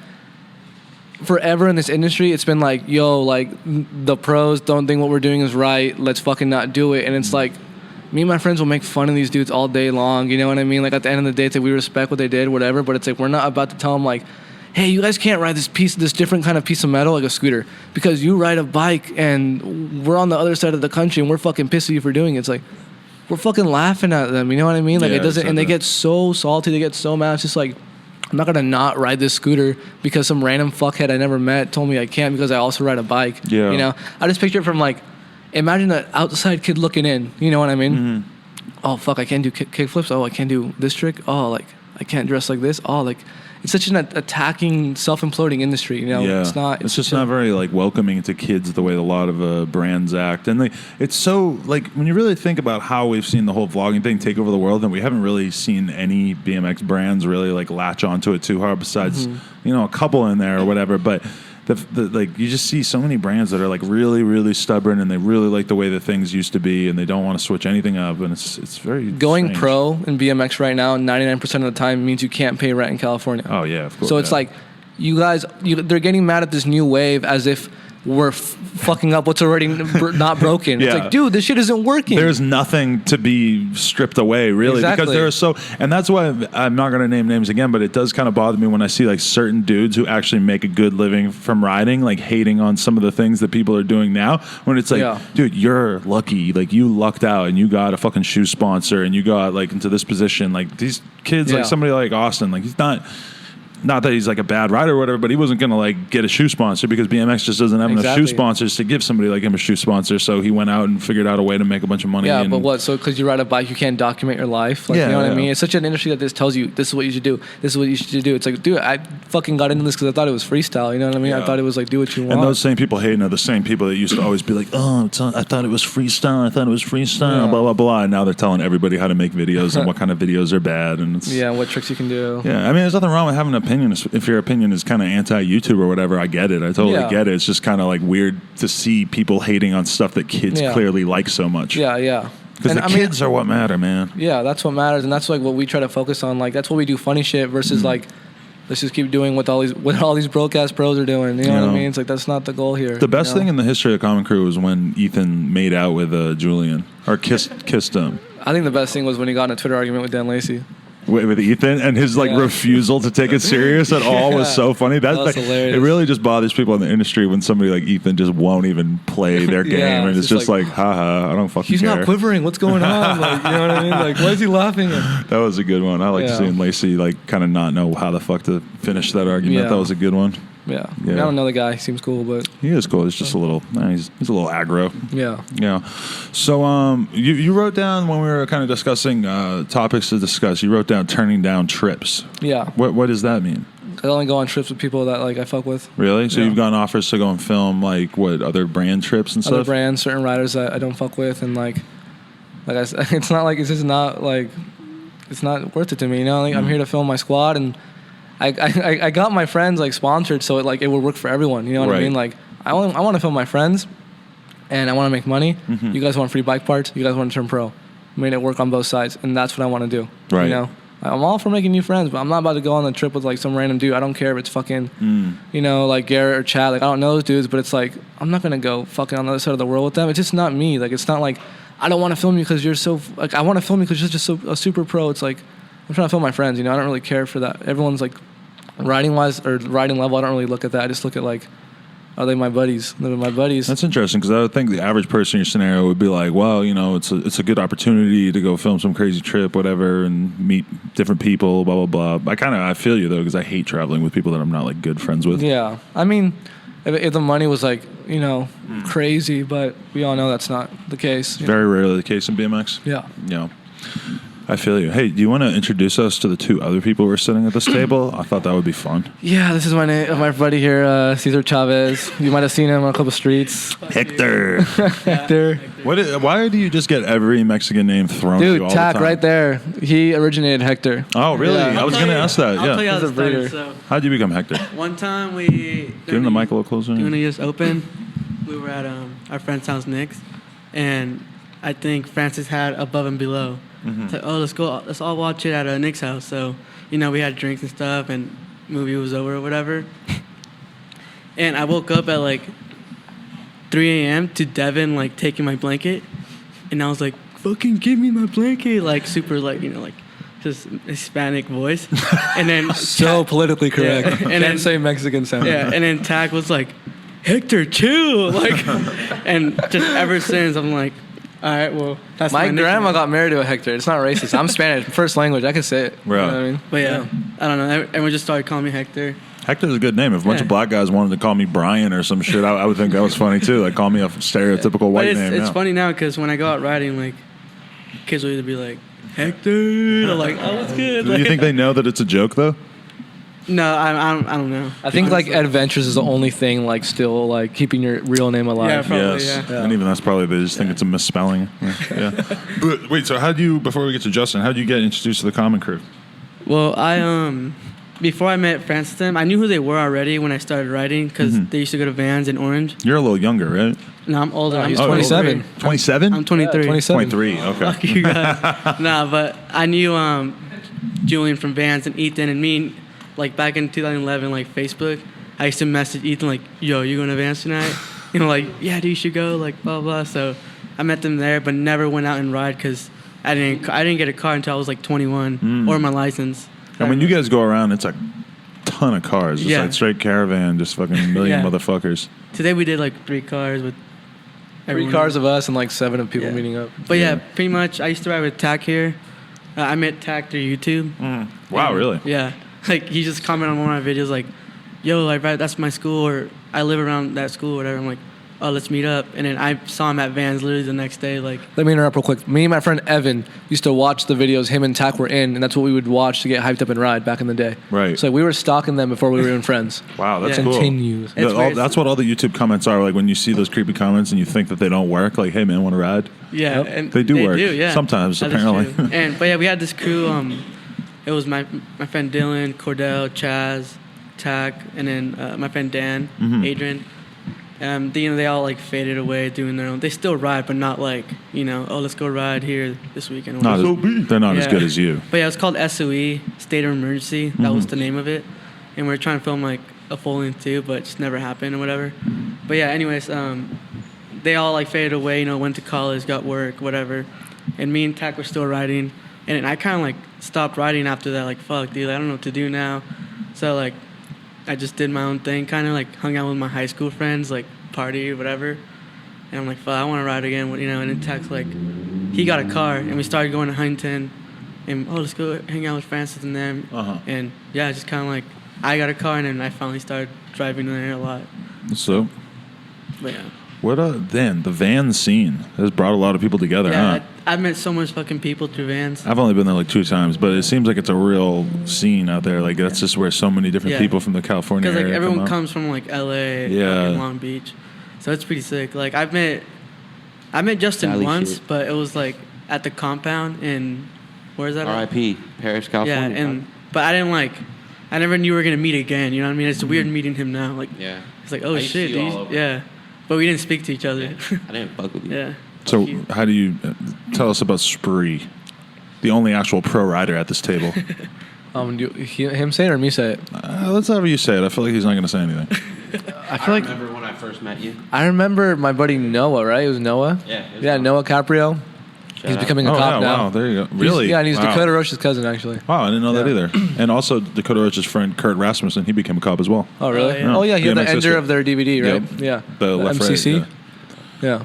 forever in this industry, it's been like, yo, like the pros don't think what we're doing is right. Let's fucking not do it. And it's like, me and my friends will make fun of these dudes all day long. You know what I mean? Like at the end of the day, it's like we respect what they did, whatever. But it's like we're not about to tell them like, hey, you guys can't ride this different kind of piece of metal like a scooter because you ride a bike and we're on the other side of the country and we're fucking pissed at you for doing it. It's like we're fucking laughing at them. You know what I mean? Like it doesn't, and they get so salty, they get so mad. It's just like, I'm not going to not ride this scooter because some random fuckhead I never met told me I can't because I also ride a bike. Yeah. You know, I just picture it from like, imagine an outside kid looking in. You know what I mean? Oh, fuck, I can't do kick flips. Oh, I can't do this trick. Oh, like, I can't dress like this. Oh, like, it's such an attacking, self-imploding industry. You know, it's not. It's just not very like welcoming to kids the way a lot of brands act, and it's so like when you really think about how we've seen the whole vlogging thing take over the world, and we haven't really seen any BMX brands really like latch onto it too hard, besides a couple in there or whatever, but. The like you just see so many brands that are like really, really stubborn, and they really like the way that things used to be, and they don't want to switch anything up, and it's very going strange. Pro in BMX right now. 99% of the time means you can't pay rent in California. Oh yeah, of course. So it's like you guys, they're getting mad at this new wave as if we're fucking up what's already not broken. Yeah. It's like, dude, this shit isn't working. There's nothing to be stripped away, really, Exactly. because there are so, and that's why I'm not going to name names again, but it does kind of bother me when I see like certain dudes who actually make a good living from riding, like hating on some of the things that people are doing now. When it's like, dude, you're lucky, like you lucked out and you got a fucking shoe sponsor and you got like into this position. Like these kids, like somebody like Austin, like he's not that he's like a bad rider or whatever, but he wasn't going to like get a shoe sponsor because BMX just doesn't have enough shoe sponsors to give somebody like him a shoe sponsor. So he went out and figured out a way to make a bunch of money. Yeah, but what? So because you ride a bike, you can't document your life? Like, you know what I mean? It's such an industry that this tells you, this is what you should do. This is what you should do. It's like, dude, I fucking got into this because I thought it was freestyle. You know what I mean? I thought it was like, do what you want. And those same people hating are the same people that used to always be like, oh, I thought it was freestyle. I thought it was freestyle, blah, blah, blah. And now they're telling everybody how to make videos and what kind of videos are bad. And it's, what tricks you can do. Yeah, I mean, there's nothing wrong with having an opinion. If your opinion is kind of anti-YouTube or whatever, I get it. I totally get it. It's just kind of like weird to see people hating on stuff that kids clearly like so much. Yeah. Because the kids are what matter, man. Yeah, that's what matters, and that's like what we try to focus on. Like that's what we do, funny shit versus like, let's just keep doing what all these broke ass pros are doing. You know what I mean? It's like that's not the goal here. The best thing in the history of Common Crew was when Ethan made out with Julian or kissed him. I think the best thing was when he got in a Twitter argument with Dan Lacey. With Ethan and his like refusal to take it serious at all was so funny. That was hilarious. It really just bothers people in the industry when somebody like Ethan just won't even play their game and it's just like, haha, I don't fucking care. He's not quivering. What's going on? Like, you know what I mean? Like, why is he laughing? That was a good one. I like seeing Lacey like kind of not know how the fuck to finish that argument. That was a good one. Yeah. I don't know the guy. He seems cool, but he is cool. He's just a little. He's a little aggro. Yeah. So you wrote down when we were kind of discussing topics to discuss. You wrote down turning down trips. Yeah. What does that mean? I only go on trips with people that like I fuck with. Really? So you've gotten offers to go and film like what other brand trips and stuff? Other brands, certain riders that I don't fuck with, and like I said, it's not like it's just not like it's not worth it to me. You know, like I'm here to film my squad and. I got my friends like sponsored so it would work for everyone. You know what I mean? Like I want to film my friends, and I want to make money. You guys want free bike parts. You guys want to turn pro. Made it work on both sides, and that's what I want to do. Right. You know, I'm all for making new friends, but I'm not about to go on a trip with like some random dude. I don't care if it's fucking, you know, like Garrett or Chad. Like I don't know those dudes, but it's like I'm not gonna go fucking on the other side of the world with them. It's just not me. Like it's not like I don't want to film you because you're so like I want to film you because you're just a super pro. It's like I'm trying to film my friends. You know, I don't really care for that. Everyone's like. Riding wise or riding level, I don't really look at that. I just look at like, are they my buddies? They're my buddies. That's interesting because I would think the average person in your scenario would be like, well, you know, it's a good opportunity to go film some crazy trip, whatever, and meet different people, blah blah blah. I feel you though because I hate traveling with people that I'm not like good friends with. Yeah, I mean, if the money was like you know crazy, but we all know that's not the case. Very rarely the case in BMX. Yeah. Yeah. I feel you. Hey, do you want to introduce us to the two other people who are sitting at this table? I thought that would be fun. Yeah, this is my buddy here, Cesar Chavez. You might have seen him on a couple streets. Hector. Hector. Why do you just get every Mexican name thrown to you all the time? Dude, Tack right there. He originated Hector. Oh, really? Yeah. I was going to ask that. I'll tell you how He's it a breeder. started. So How'd you become Hector? one time we Give him the mic a little closer. doing a US Open. We were at our friend's house, Nick's, and I think Francis had Above and Below. So, let's all watch it at Nick's house. So, you know, we had drinks and stuff, and movie was over or whatever. And I woke up at like 3 a.m. to Devin like taking my blanket, and I was like, "Fucking give me my blanket!" Like super like you know like just Hispanic voice, and then So politically correct. Yeah. And Can't then- say Mexican sound. yeah, and then Tack was like, "Hector, chill!" Like, and just ever since I'm like. All right, well, that's My nickname. grandma got married to a Hector. It's not racist. I'm Spanish, first language. I can say it. Right. You know what I mean? But yeah, I don't know. Everyone just started calling me Hector. Hector's a good name. If a bunch of black guys wanted to call me Brian or some shit, I would think that was funny too. Like call me a stereotypical white But name. it's funny now because when I go out riding, like, kids will either be like, Hector, or like, oh, what's good? Do you think they know that it's a joke though? No, I don't know. I think like Adventures is the only thing like still like keeping your real name alive. Yeah, probably, Yes. yeah. And even that's probably they just think it's a misspelling. Yeah. But wait, so how do you before we get to Justin, how did you get introduced to the Common Crew? Well, before I met Francis, I knew who they were already when I started riding because they used to go to Vans in Orange. You're a little younger, right? No, I'm older. I'm he's 27. 27. 27? I'm 23. Yeah, 27. 23. Okay. Fuck you guys. Nah, but I knew Julian from Vans and Ethan and me. Like back in 2011, like Facebook, I used to message Ethan like, "Yo, you going to Vans tonight?" like, yeah, dude, you should go, like, blah, blah. So I met them there, but never went out and ride because I didn't get a car until I was like 21 or my license. And when you guys go around, it's a ton of cars. Just like straight caravan, just fucking a million motherfuckers. Today we did like 3 cars with everyone. 3 cars of us and like 7 of people meeting up. But yeah, pretty much I used to ride with Tack here. I met Tack through YouTube. Wow, really? Yeah. Like he just commented on one of my videos like, yo, like that's my school, or I live around that school or whatever. I'm like, oh, let's meet up. And then I saw him at Vans literally the next day. Like, let me interrupt real quick. Me and my friend Evan used to watch the videos him and Tack were in, and that's what we would watch to get hyped up and ride back in the day. Right. So like, we were stalking them before we were even friends. Wow, that's cool. Continues. That's what all the YouTube comments are. Like when you see those creepy comments and you think that they don't work. Like, hey man, want to ride? Yeah, yep. and they do work. Sometimes that apparently. But yeah, we had this crew. It was my friend Dylan, Cordell, Chaz, Tack, and then my friend Dan, Adrian. They all like faded away doing their own. They still ride, but not like, oh, let's go ride here this weekend. They're not as good as you. But yeah, it's called SOE, State of Emergency. That was the name of it. And we were trying to film like a full length too, but it just never happened or whatever. But yeah, anyways, they all like faded away, went to college, got work, whatever. And me and Tack were still riding. And then I kind of like stopped riding after that, like, fuck, dude, I don't know what to do now. So like, I just did my own thing, kind of like hung out with my high school friends, like party or whatever. And I'm like, fuck, I want to ride again, And then Tack's like, he got a car, and we started going to Huntington. And, let's go hang out with Francis and them. And yeah, just kind of like, I got a car, and then I finally started driving there a lot. So, but yeah. What then the van scene has brought a lot of people together, huh? I've met so much fucking people through Vans. I've only been there like 2 times, but it seems like it's a real scene out there. Like that's just where so many different people from the California area because like everyone comes from like LA, fucking Long Beach, so it's pretty sick. Like I met Justin once, but it was like at the compound in where's that? R.I.P. Paris, California. Yeah, but I never knew we were gonna meet again. You know what I mean? It's weird meeting him now. Like it's like, oh shit, dude. Yeah. But we didn't speak to each other. Yeah. I didn't fuck with you. Yeah. So how do you tell us about Spriet, the only actual pro rider at this table? Him say it or me say it? Let's have you say it. I feel like he's not going to say anything. I remember when I first met you. I remember my buddy Noah, right? It was Noah? Yeah. Noah Caprio. He's becoming a cop now. Wow, there you go. Really? And he's Dakota Roche's cousin, actually. Wow, I didn't know that either. And also Dakota Roche's friend, Kurt Rasmussen, he became a cop as well. Oh, really? Yeah. Oh, yeah, he had the ender of their DVD, right? Yep. Yeah. The left, MCC? right. Yeah.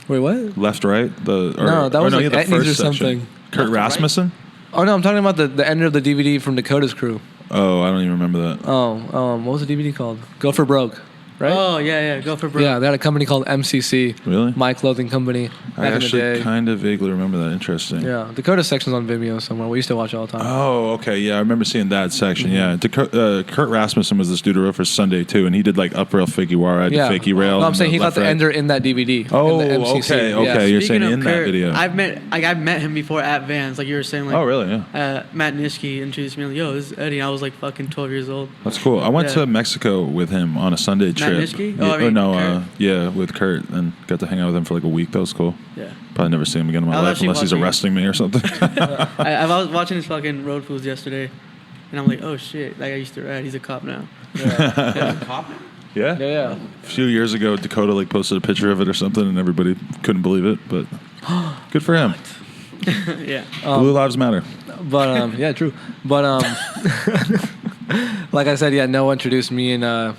Wait, what? Left, right? No, that was like Etnies or something. Kurt Rasmussen? Oh, no, I'm talking about the ender of the DVD from Dakota's crew. Oh, I don't even remember that. What was the DVD called? Go for Broke. Right? Oh, yeah, Go for Broke. Yeah, they had a company called MCC. Really? My Clothing Company. I actually kind of vaguely remember that. Interesting. Yeah, Dakota section's on Vimeo somewhere. We used to watch it all the time. Oh, okay. Yeah, I remember seeing that section. Yeah. Kurt Rasmussen was this dude who wrote for Sunday, too, and he did like up rail, fakie wire, fakie rail. No, I'm saying he got the ender in that DVD. Oh, in the MCC. okay. Yeah. You're saying in Kurt, that video. I've met him before at Vans, like you were saying. Like, oh, really? Yeah. Matt Nishke introduced me, like, yo, this is Eddie. I was like fucking 12 years old. That's cool. I went to Mexico with him on a Sunday trip. Matt Nishke? With Kurt, and got to hang out with him for like a week. That was cool. Yeah. Probably never see him again in my life unless he's arresting me or something. I was watching his fucking Road Fools yesterday, and I'm like, oh shit, like I used to ride. He's a cop now. Yeah. He's a cop now? Yeah. A few years ago, Dakota like posted a picture of it or something, and everybody couldn't believe it. But good for him. Yeah. Blue lives matter. But yeah, true. But like I said, Noah introduced me and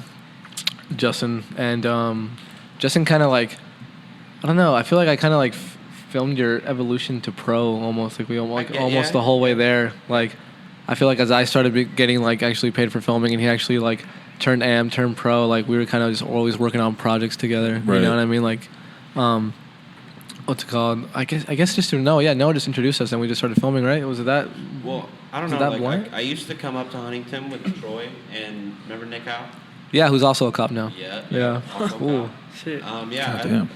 Justin, and Justin kind of like, I don't know. I feel like I kind of like filmed your evolution to pro almost. Like we almost the whole way there. Like I feel like as I started getting like actually paid for filming, and he actually like turned pro. Like we were kind of just always working on projects together. Right. You know what I mean? Like, what's it called? I guess just to know. Yeah, Noah just introduced us, and we just started filming. Right? Was it that? Well, I don't know. Like I used to come up to Huntington with Troy and remember Nick Howe? Yeah, who's also a cop now. Yeah. Ooh. Shit. I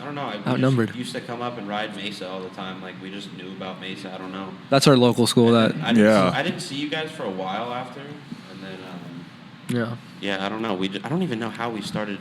don't know. Outnumbered. Used to come up and ride Mesa all the time. Like we just knew about Mesa. I don't know. That's our local school. I didn't see you guys for a while after, and then. Yeah, I don't know. I don't even know how we started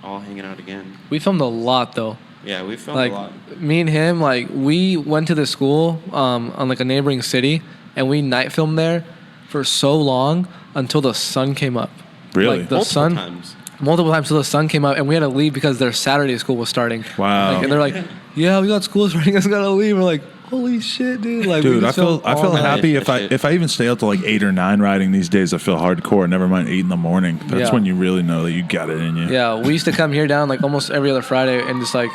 all hanging out again. We filmed a lot though. Yeah, we filmed a lot. Me and him, like we went to the school on like a neighboring city, and we night filmed there for so long until the sun came up. Really? Like the sun. Times. multiple times till the sun came up, and we had to leave because their Saturday school was starting. Wow. Like, and they're like, yeah, we got school starting, us gotta leave. We're like, holy shit, dude. Like, dude, I feel happy night. if I even stay up to like 8 or 9 riding these days. I feel hardcore. Never mind 8 in the morning. That's when you really know that you got it in you. Yeah, we used to come here down like almost every other Friday and just like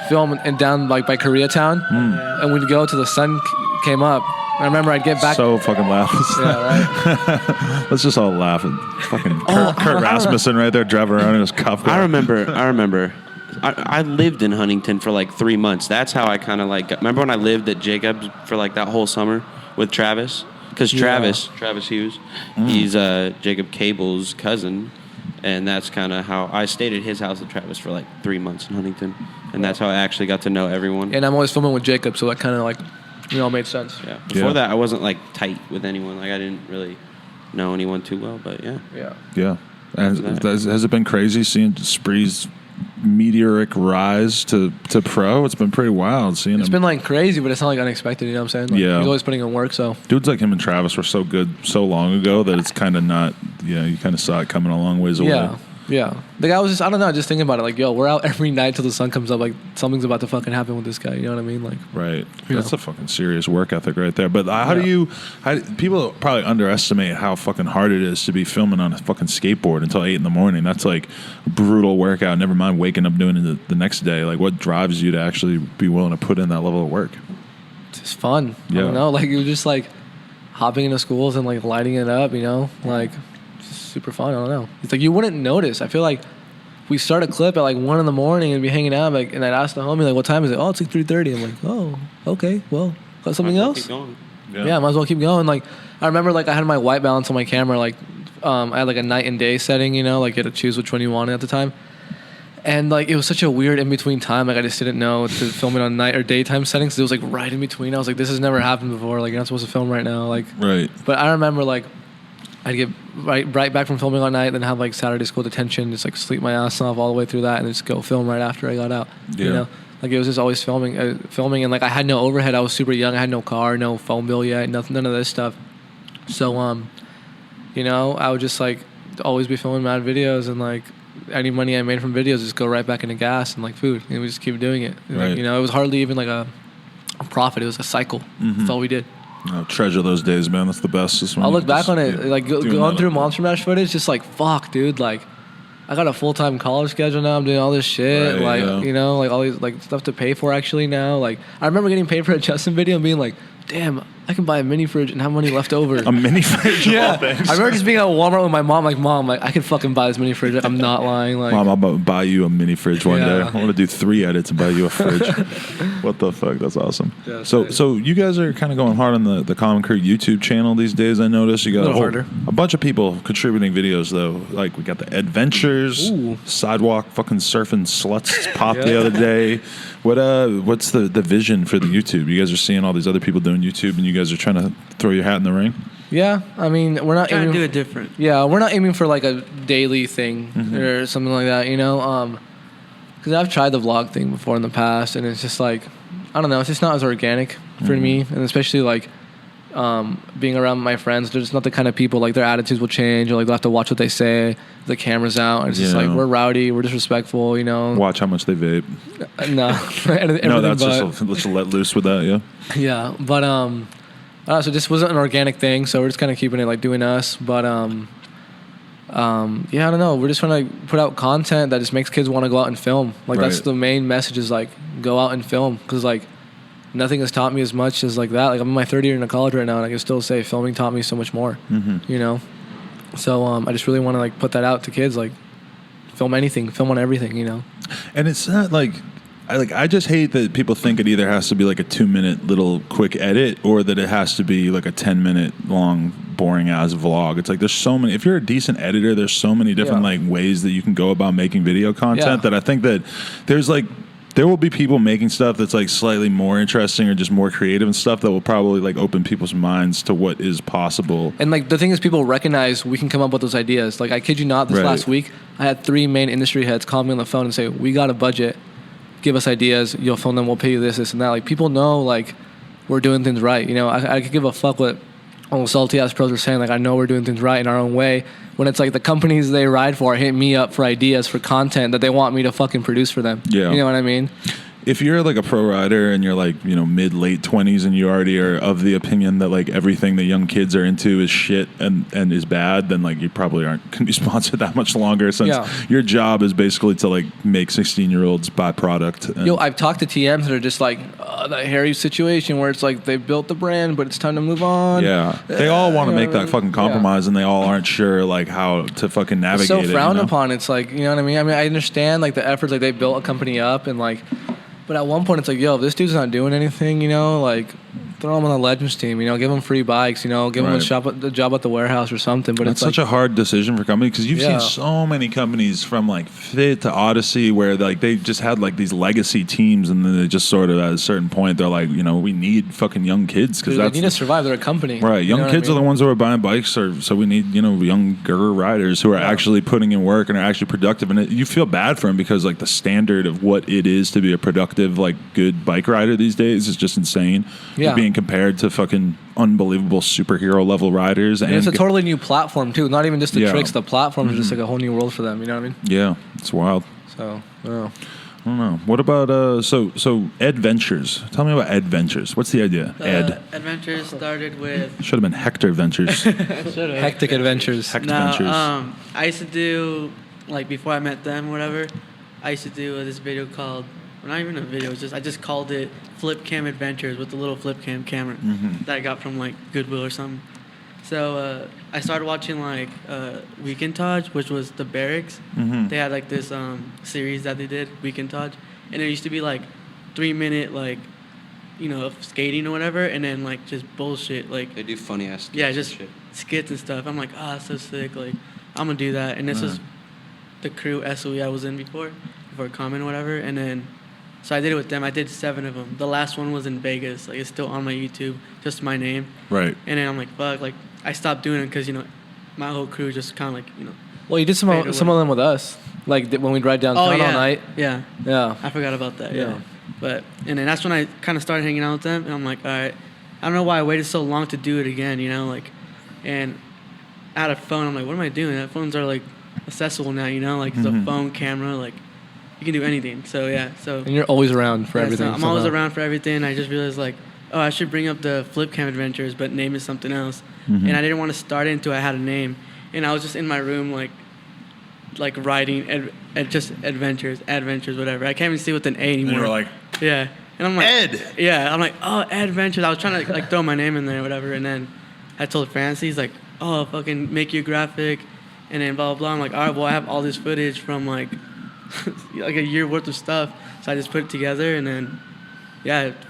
film and down like by Koreatown, and we'd go till the sun came up. I remember I'd get back. So fucking laugh. Yeah, right. Let's just all laugh at fucking Kurt Rasmussen right there driving around in his cuff car. I remember. I lived in Huntington for like 3 months. That's how I kind of like. Remember when I lived at Jacobs for like that whole summer with Travis? Because Travis Hughes, he's Jacob Cable's cousin, and that's kind of how I stayed at his house at Travis for like 3 months in Huntington, and that's how I actually got to know everyone. And I'm always filming with Jacob, so that kind of like, made sense. Yeah. Before that, I wasn't like tight with anyone. Like I didn't really know anyone too well, but yeah. Yeah. And has it been crazy seeing Spriet's meteoric rise to pro? It's been pretty wild seeing him. It's been like crazy, but it's not like unexpected, you know what I'm saying? Like, yeah. He's always putting in work, so. Dudes like him and Travis were so good so long ago that it's kind of not, you kind of saw it coming a long ways away. Yeah. The guy was just, I don't know, just thinking about it. Like, yo, we're out every night till the sun comes up. Like, something's about to fucking happen with this guy. You know what I mean? Like, right. That's a fucking serious work ethic right there. But how do people probably underestimate how fucking hard it is to be filming on a fucking skateboard until 8 in the morning. That's like a brutal workout. Never mind waking up doing it the next day. Like, what drives you to actually be willing to put in that level of work? It's just fun. Yeah. I don't know. Like, you're just like hopping into schools and like lighting it up, like. Super fun. I don't know. It's like you wouldn't notice. I feel like we start a clip at like 1 in the morning and be hanging out, like, and I'd ask the homie like, "What time is it?" "Oh, it's like 3:30." I'm like, "Oh, okay. Well, got something else?" Yeah, might as well keep going. Like, I remember like I had my white balance on my camera. Like, I had like a night and day setting. Like you had to choose which one you wanted at the time. And like it was such a weird in between time. Like I just didn't know to film it on night or daytime settings. It was like right in between. I was like, this has never happened before. Like you're not supposed to film right now. Like, right. But I remember like. I'd get right back from filming all night, then have like Saturday school detention, just like sleep my ass off all the way through that, and just go film right after I got out. Yeah. Like it was just always filming, and like I had no overhead. I was super young. I had no car, no phone bill yet, none of this stuff. So I would just like always be filming mad videos, and like any money I made from videos just go right back into gas and like food, and we just keep doing it. Right. Like, it was hardly even like a profit. It was a cycle. That's all we did. Oh, treasure those days, man. That's the best. I'll look back on it, like going through Monster Mash footage, just like, fuck, dude. Like, I got a full-time college schedule now. I'm doing all this shit, like, like all these like stuff to pay for actually now. Like, I remember getting paid for a Justin video and being like, damn, I can buy a mini fridge and have money left over. A mini fridge? Yeah. I remember just being at Walmart with my mom, like, Mom, like, I could fucking buy this mini fridge. Like, I'm not lying. Like, Mom, I'll buy you a mini fridge one day. I want to do 3 edits and buy you a fridge. What the fuck? That's awesome. Yeah, so you guys are kind of going hard on the Common Crew YouTube channel these days, I noticed. You got a bunch of people contributing videos, though. Like, we got the Adventures, Sidewalk fucking surfing sluts popped the other day. What's the vision for the YouTube? You guys are seeing all these other people doing YouTube, and you guys are trying to throw your hat in the ring? Yeah, I mean, we're not trying to do it different. Yeah, we're not aiming for like a daily thing or something like that, because I've tried the vlog thing before in the past, and it's just like, I don't know, it's just not as organic for me, and especially like being around my friends, they're just not the kind of people, like their attitudes will change, or like they'll have to watch what they say, the camera's out, and it's just like, we're rowdy, we're disrespectful, Watch how much they vape. No. No, that's just let loose with that, yeah? Yeah, but so this wasn't an organic thing, so we're just kind of keeping it like doing us, but I don't know, we're just trying to put out content that just makes kids want to go out and film. Like that's the main message, is like, go out and film, because like nothing has taught me as much as like that. Like I'm in my 3rd year in college right now, and I can still say filming taught me so much more. So I just really want to like put that out to kids, like film anything, film on everything, And it's not like I just hate that people think it either has to be like a 2-minute little quick edit, or that it has to be like a 10-minute long boring ass vlog. It's like there's so many. If you're a decent editor, there's so many different like ways that you can go about making video content that I think that there will be people making stuff that's like slightly more interesting or just more creative and stuff that will probably like open people's minds to what is possible. And like the thing is, people recognize we can come up with those ideas. Like I kid you not, this last week I had 3 main industry heads call me on the phone and say, we got a budget, give us ideas, you'll film them, we'll pay you this and that. Like people know like we're doing things right. I could give a fuck what all the salty ass pros are saying, like, I know we're doing things right in our own way. When it's like the companies they ride for hit me up for ideas for content that they want me to fucking produce for them. Yeah. You know what I mean? If you're like a pro rider and you're like, mid, late 20s and you already are of the opinion that like everything that young kids are into is shit and is bad, then like you probably aren't going to be sponsored that much longer since your job is basically to like make 16-year-olds buy product. Yo, I've talked to TMs that are just like, that hairy situation where it's like they built the brand, but it's time to move on. Yeah. They all want to make that fucking compromise and they all aren't sure like how to fucking navigate it. It's so frowned upon. It's like, you know what I mean? I mean, I understand like the efforts, like they built a company up and like, but at one point, it's like, yo, if this dude's not doing anything, like, throw him on the Legends team, give him free bikes, give him a job at the warehouse or something. But it's such a hard decision for companies because you've seen so many companies from like Fit to Odyssey where like they just had like these legacy teams and then they just sort of at a certain point they're like, we need fucking young kids because they need to survive. They're a company, right? Young kids are the ones who are buying bikes, so we need younger riders who are actually putting in work and are actually productive. And you feel bad for them because like the standard of what it is to be a productive like good bike rider these days is just insane. Yeah. Being compared to fucking unbelievable superhero level riders, and it's a totally new platform too. Not even just the tricks. The platform is just like a whole new world for them. You know what I mean? Yeah, it's wild. So I don't know. What about so Ed Ventures? Tell me about Ed Ventures. What's the idea? Ed Ventures started with should have been Hector Ventures. Hectic Adventures. Ventures. I used to do like before I met them, whatever. I used to do this video called. Not even a video. I just called it Flip Cam Adventures with the little flip cam camera that I got from like Goodwill or something. So I started watching like Weekend Taj, which was the Barracks. They had like this series that they did, Weekend Taj, and it used to be like 3-minute like of skating or whatever, and then like just bullshit like they do funny ass just skits and stuff. I'm like, that's so sick. Like I'm gonna do that, and this was the crew SOE I was in before Common or whatever, and then. So I did it with them. I did 7 of them. The last one was in Vegas. Like it's still on my YouTube, just my name. Right. And then I'm like, fuck. Like I stopped doing it because my whole crew just kind of like Well, you did some of them with us, like when we'd ride downtown all night. Yeah. Yeah. I forgot about that. Yeah. And then that's when I kind of started hanging out with them, and I'm like, all right. I don't know why I waited so long to do it again. And I had a phone. I'm like, what am I doing? That phones are like accessible now. Like it's a phone camera. Like. You can do anything. So, yeah. And you're always around for everything. So I'm always around for everything. I just realized, like, I should bring up the Flip Cam Adventures, but name it something else. And I didn't want to start it until I had a name. And I was just in my room, like writing just adventures, whatever. I can't even see with an A anymore. And you were like, yeah. And I'm like, Ed. Yeah. I'm like, Adventures. I was trying to, like, throw my name in there or whatever. And then I told Francie, he's like, fucking make you a graphic. And then blah, blah, blah. I'm like, all right, well, I have all this footage from, like, like a year worth of stuff, so I just put it together, and then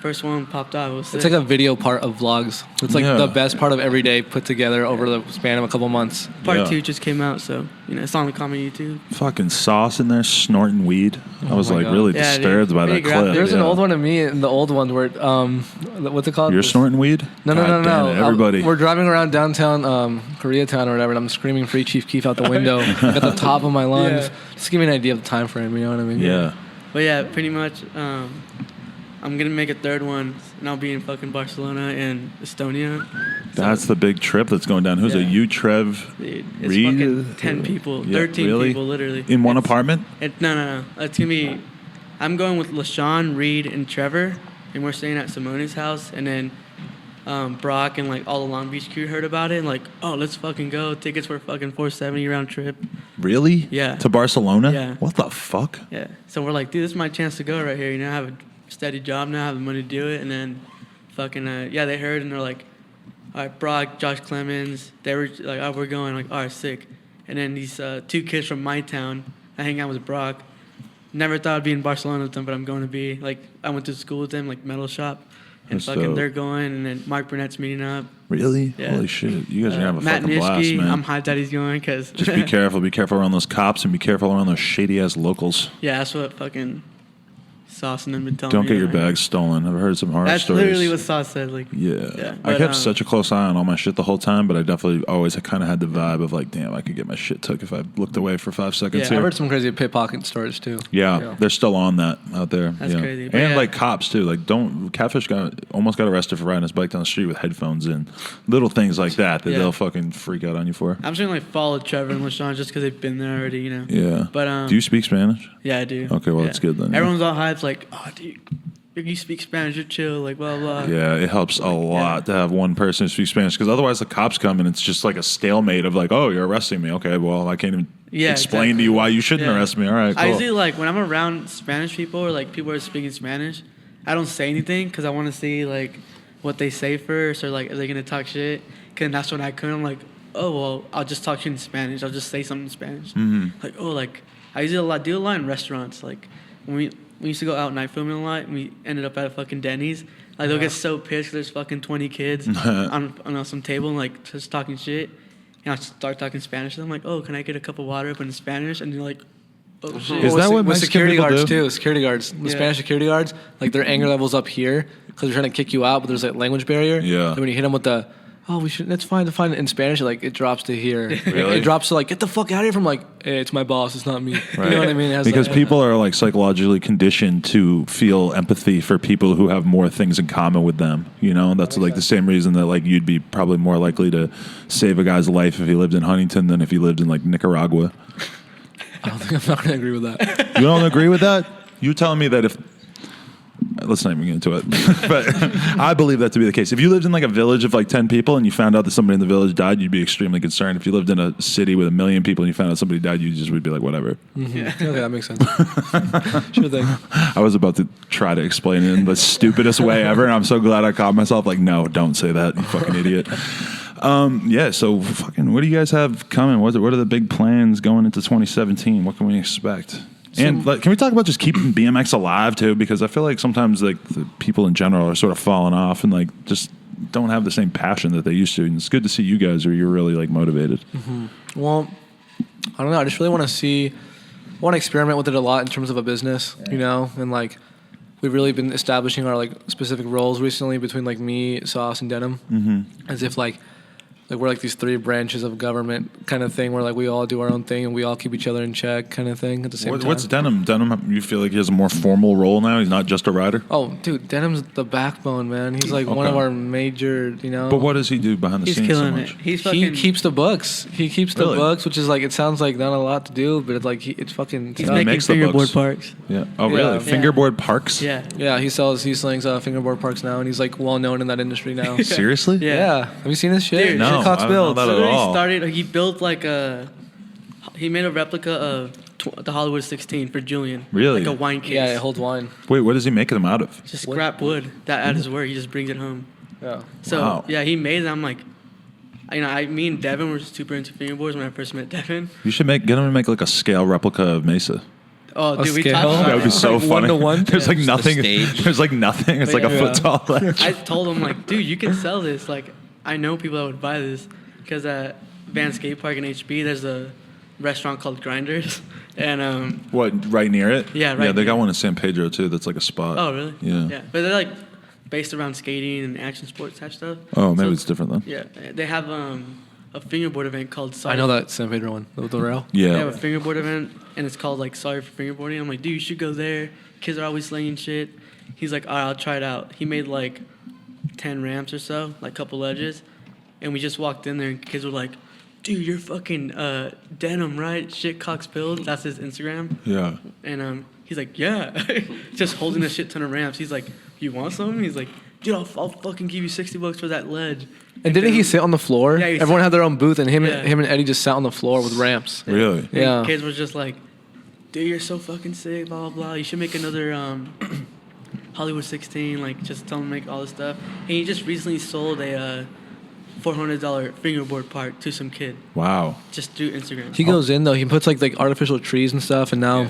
first one popped out. It was sick. It's like a video part of vlogs. It's like the best part of every day put together over the span of a couple months. Part 2 just came out, so it's on the common YouTube. Fucking Sauce in there snorting weed. I was like really disturbed by that clip. There's an old one of me in the old one where what's it called? You're snorting weed? No. Everybody. We're driving around downtown Koreatown or whatever, and I'm screaming "Free Chief Keef" out the window at the top of my lungs. Yeah. Just give me an idea of the time frame. You know what I mean? Yeah. But yeah, pretty much. I'm gonna make a 3rd one, and I'll be in fucking Barcelona and Estonia. That's the big trip that's going down. Who's it? You, Trev, Reed? Fucking 10 people, 13 people, literally. In one apartment? No. It's gonna be. I'm going with LaShawn, Reed, and Trevor, and we're staying at Simone's house. And then Brock and like all the Long Beach crew heard about it, and like, let's fucking go. Tickets were fucking $470 round trip. Really? Yeah. To Barcelona? Yeah. What the fuck? Yeah. So we're like, dude, this is my chance to go right here. I have a steady job now, I have the money to do it. And then fucking they heard, and they're like, all right, Brock, Josh Clemens, they were like, we're going. Like, all right, sick. And then these 2 kids from my town, I hang out with Brock. Never thought I'd be in Barcelona with them, but I'm going to be. Like, I went to school with them, like metal shop, and that's fucking dope. They're going, and then Mark Burnett's meeting up. Really? Yeah. Holy shit! You guys are gonna have a Matt fucking blast, Nishke, man. I'm hyped that he's going because just be careful. Be careful around those cops, and be careful around those shady ass locals. Yeah, that's what fucking. Sauce and them been telling Don't me. get your like, bags stolen. I've heard some horror That's stories. literally what Sauce said. Like, Yeah. I but, kept such a close eye on all my shit the whole time, but I definitely always kind of had the vibe of like, damn, I could get my shit took if I looked away for 5 seconds Yeah, here. I've heard some crazy pickpocket stories too. Yeah, they're still on that out there. That's yeah. crazy. And But yeah. like cops too. Like Catfish almost got arrested for riding his bike down the street with headphones in. Little things like that Yeah. they'll fucking freak out on you for. I'm just gonna like follow Trevor and LaShawn just because they've been there already, you know. Yeah. But do you speak Spanish? Yeah, I do. Okay, well yeah. that's good then. yeah. Everyone's all hyped, like, oh, dude, if you speak Spanish, you're chill, like blah blah. Yeah, it helps a lot to have one person who speaks Spanish because otherwise the cops come and it's just like a stalemate of like, oh, you're arresting me. Okay, well I can't even explain to you why you shouldn't arrest me. All right, cool. I usually like when I'm around Spanish people or like people who are speaking Spanish, I don't say anything because I want to see like what they say first or like are they gonna talk shit? Cause that's when I come. I'm like, oh well, I'll just talk shit in Spanish. I'll just say something in Spanish. Like oh like I usually do a lot in restaurants. Like when we used to go out night filming a lot, and we ended up at a fucking Denny's. Like they'll get so pissed 'cause there's fucking 20 kids on some table and like just talking shit. And I start talking Spanish. And I'm like, oh, can I get a cup of water up in Spanish? And they're like, oh shit. Is that what with Mexican security people guards do? too? Security guards, the Yeah. Spanish security guards, like their anger levels up here because they're trying to kick you out, but there's like language barrier. Yeah. And when you hit them with the, oh, we should, that's fine to find it in Spanish, like it drops to here. Really? It drops to like, get the fuck out of here from like, hey, it's my boss, it's not me. Right. You know what I mean? It has Because that- people are like psychologically conditioned to feel empathy for people who have more things in common with them. You know, and that's like the same reason that like you'd be probably more likely to save a guy's life if he lived in Huntington than if he lived in like Nicaragua. I don't think I'm not gonna agree with that. You don't agree with that? You telling me that if let's not even get into it. But I believe that to be the case. If you lived in like a village of like 10 people and you found out that somebody in the village died, you'd be extremely concerned. If you lived in a city with 1 million people and you found out somebody died, you just would be like, whatever. Okay, that makes sense. Sure thing. I was about to try to explain it in the stupidest way ever, and I'm so glad I caught myself like, no, don't say that, you fucking idiot. Yeah, so fucking, what do you guys have coming? What are the big plans going into 2017? What can we expect? And like, can we talk about just keeping BMX alive too? Because I feel like sometimes like the people in general are sort of falling off and like just don't have the same passion that they used to. And it's good to see you guys, or you're really like motivated. Well, I don't know. I just really want to experiment with it a lot in terms of a business, you know, and like we've really been establishing our like specific roles recently between like me, Sauce, and Denim, as if like we're like these 3 branches of government kind of thing where like we all do our own thing and we all keep each other in check kind of thing at the same time. What's Denim? Denim, you feel like he has a more formal role now? He's not just a rider? Oh, dude, Denim's the backbone, man. He's like one Okay. of our major, you know. But what does he do behind the He's scenes so killing much? it. He's He fucking. keeps the books. He keeps the Really? books, which is like, it sounds like not a lot to do, but it's like it's fucking. He's tough. making makes the fingerboard books. parks. Yeah. Oh, really? Yeah. Fingerboard parks? Yeah. Yeah, he slings fingerboard parks now, and he's like well known in that industry now. Seriously? Yeah. Yeah, have you seen this shit? Dude, No, Shit Cox I don't know builds. that at Literally all. he built like he made a replica of the Hollywood 16 for Julian. Really? Like a wine case. Yeah, it holds wine. Wait, what does he make them out of? Just scrap wood. That at his work, he just brings it home. Yeah. So Wow. yeah, he made it. I'm like, me and Devin were super into fingerboards when I first met Devin. You should get him to make like a scale replica of Mesa. Oh, A dude, we scale? talked about That would be it. so Like funny. 1-to-1? There's like just a nothing. stage. There's like nothing. It's like a Yeah. foot tall ledge. I told him like, dude, you can sell this. Like, I know people that would buy this because at Van Skate Park in HB, there's a restaurant called Grinders, and What? Right near it? Yeah, right Yeah, they got near one in San Pedro too. That's like a spot. oh really? Yeah. Yeah, but they're like based around skating and action sports type stuff. Oh, maybe So- it's different then. Yeah, they have a fingerboard event called. Sorry. I know that San Pedro one with the rail. They have Yeah. a fingerboard event, and it's called like Sorry for Fingerboarding. I'm like, dude, you should go there. Kids are always slinging shit. He's like, all right, I'll try it out. He made like 10 ramps or so, like a couple ledges, and we just walked in there, and kids were like, dude, you're fucking Denim, right? Shit Cox build. That's his Instagram. Yeah. And he's like, yeah. Just holding a shit ton of ramps. He's like, you want some? He's like, dude, I'll fucking give you $60 for that ledge. And didn't he sit on the floor? Yeah, he Everyone sat- had their own booth, and him Yeah. and Eddie just sat on the floor with ramps. Really? And Yeah. kids were just like, dude, you're so fucking sick, blah, blah, blah. You should make another Hollywood 16, like, just tell him to make all this stuff. And he just recently sold a $400 fingerboard park to some kid, Wow. just through Instagram. He goes in though. He puts like artificial trees and stuff, and now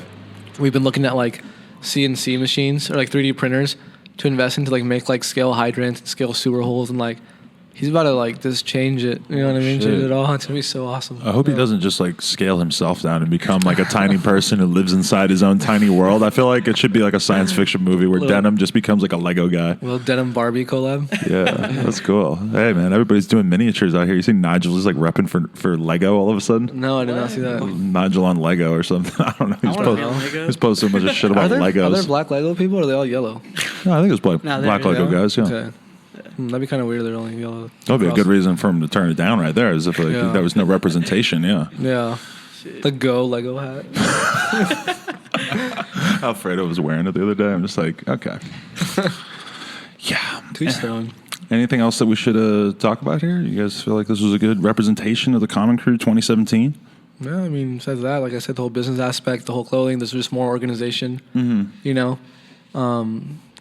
we've been looking at like CNC machines or like 3D printers to invest into like make like scale hydrants and scale sewer holes and like He's about to like just change it. You know what I mean? Shit. Change it all. It's gonna be so awesome. I hope he doesn't just like scale himself down and become like a tiny person who lives inside his own tiny world. I feel like it should be like a science fiction movie where Denim just becomes like a Lego guy. Well, Denim Barbie collab. Yeah, that's cool. Hey man, everybody's doing miniatures out here. You see Nigel is like repping for Lego all of a sudden? No, I did not see that. Nigel on Lego or something. I don't know. He's posting a bunch of shit about Legos. Are there black Lego people or are they all yellow? No, I think it's black Lego yellow? guys, yeah. Okay. That'd be kind of weird. They're only yellow. That would be a good reason for him to turn it down right there, as if like, there was no representation, yeah. Yeah. Shit. The Go Lego hat. Alfredo was wearing it the other day. I'm just like, okay. Yeah. Two-stone. Anything else that we should talk about here? You guys feel like this was a good representation of the Common Crew 2017? Yeah, I mean, besides that, like I said, the whole business aspect, the whole clothing, there's just more organization, you know.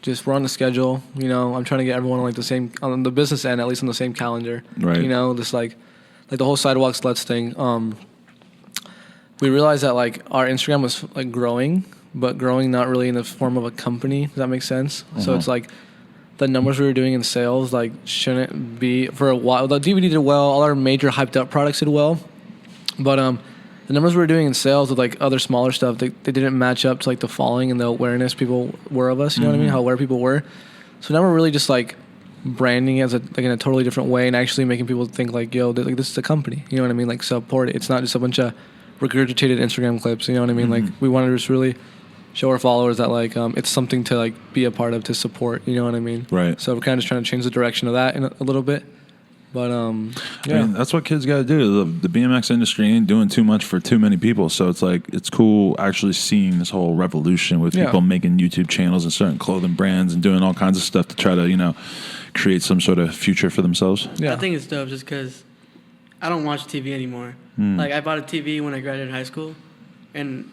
Just we're on the schedule, you know. I'm trying to get everyone on like the same, on the business end, at least on the same calendar. Right. You know, just like the whole sidewalk sluts thing. We realized that like our Instagram was like growing, but growing not really in the form of a company. Does that make sense? So it's like the numbers we were doing in sales like shouldn't be for a while. The DVD did well. All our major hyped up products did well, but the numbers we were doing in sales with like other smaller stuff, they didn't match up to like the following and the awareness people were of us. You know what I mean? How aware people were. So now we're really just like branding as like in a totally different way and actually making people think like, yo, like this is a company. You know what I mean? Like support it. It's not just a bunch of regurgitated Instagram clips. You know what I mean? Like we wanted to just really show our followers that like it's something to like be a part of, to support. You know what I mean? Right. So we're kind of just trying to change the direction of that in a little bit. But yeah, I mean, that's what kids got to do. The BMX industry ain't doing too much for too many people, so it's like it's cool actually seeing this whole revolution with people making YouTube channels and certain clothing brands and doing all kinds of stuff to try to create some sort of future for themselves. Yeah, I think it's dope just because I don't watch TV anymore. Like I bought a TV when I graduated high school, and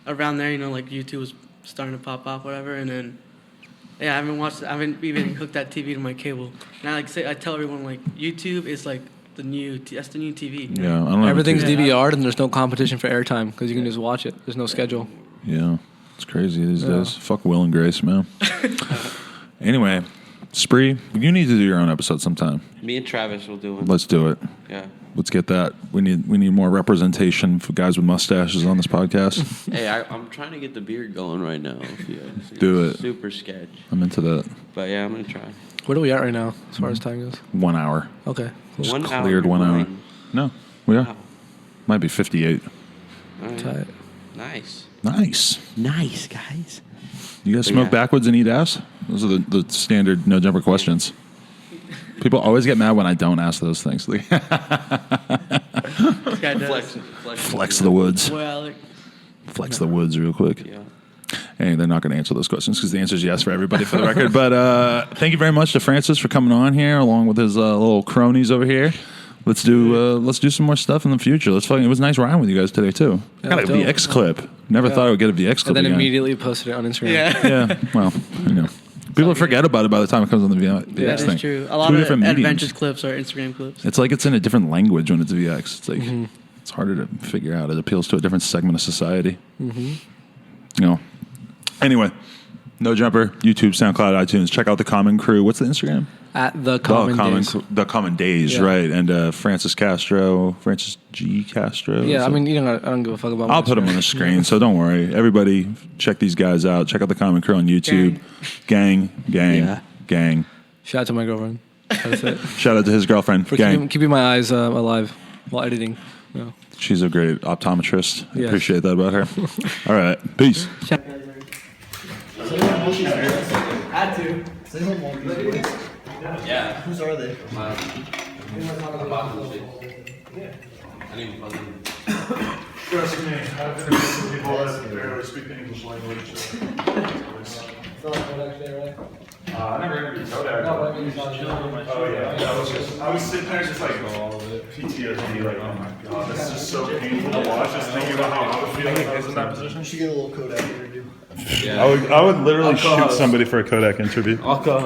around there, like YouTube was starting to pop off, whatever, and then. Yeah, I haven't even hooked that TV to my cable. And I tell everyone like YouTube is like that's the new TV. Yeah, I don't know. Everything's DVR'd and there's no competition for airtime because you can just watch it. There's no schedule. Yeah, it's crazy these days. Fuck Will and Grace, man. Anyway, Spree, you need to do your own episode sometime. Me and Travis will do it. Let's do it. Yeah. Let's get that. We need more representation for guys with mustaches on this podcast. Hey, I'm trying to get the beard going right now. Do it. Super sketch. I'm into that. But yeah, I'm gonna try. Where are we at right now as far as time goes? 1 hour. Okay. Just 1 hour. cleared 1 hour. No, we are. Wow. Might be 58. All right. Tight. Nice. Nice, guys. You guys smoke backwards and eat ass? Those are the standard no jumper questions. People always get mad when I don't ask those things. This guy does. Flex the woods. Well, Flex the woods real quick. Yeah. Hey, they're not going to answer those questions because the answer is yes for everybody for the record. But thank you very much to Francis for coming on here along with his little cronies over here. Let's do some more stuff in the future. It was nice riding with you guys today too. Yeah, got a VX clip. Never thought I would get a VX clip. And then again. immediately posted it on Instagram. Yeah. Well, people forget about it by the time it comes on the VX thing. that is true. A lot of adventures clips are Instagram clips. It's like it's in a different language when it's VX. It's like it's harder to figure out. It appeals to a different segment of society. Anyway, No Jumper, YouTube, SoundCloud, iTunes. Check out the Common Crew. What's the Instagram? At the Common Days. The Common Days, right? And Francis G. Castro. Yeah, I mean, I don't give a fuck about. I'll put them on the screen, so don't worry. Everybody, check these guys out. Check out the Common Crew on YouTube. Gang. Shout out to my girlfriend. That's it. Shout out to his girlfriend. For gang. keeping my eyes alive while editing. Yeah. She's a great optometrist. I Yes. appreciate that about her. All right, peace. Had to. Yeah. Whose are they? Trust me, I've been with people that barely speak the English language. I never interviewed Kodak. Oh yeah, I was sitting there just like PTSD, like, oh my god, this is just so painful to watch. Just thinking about how I would feel if I was in that position. You should get a little Kodak interview. I would literally shoot somebody for a Kodak interview.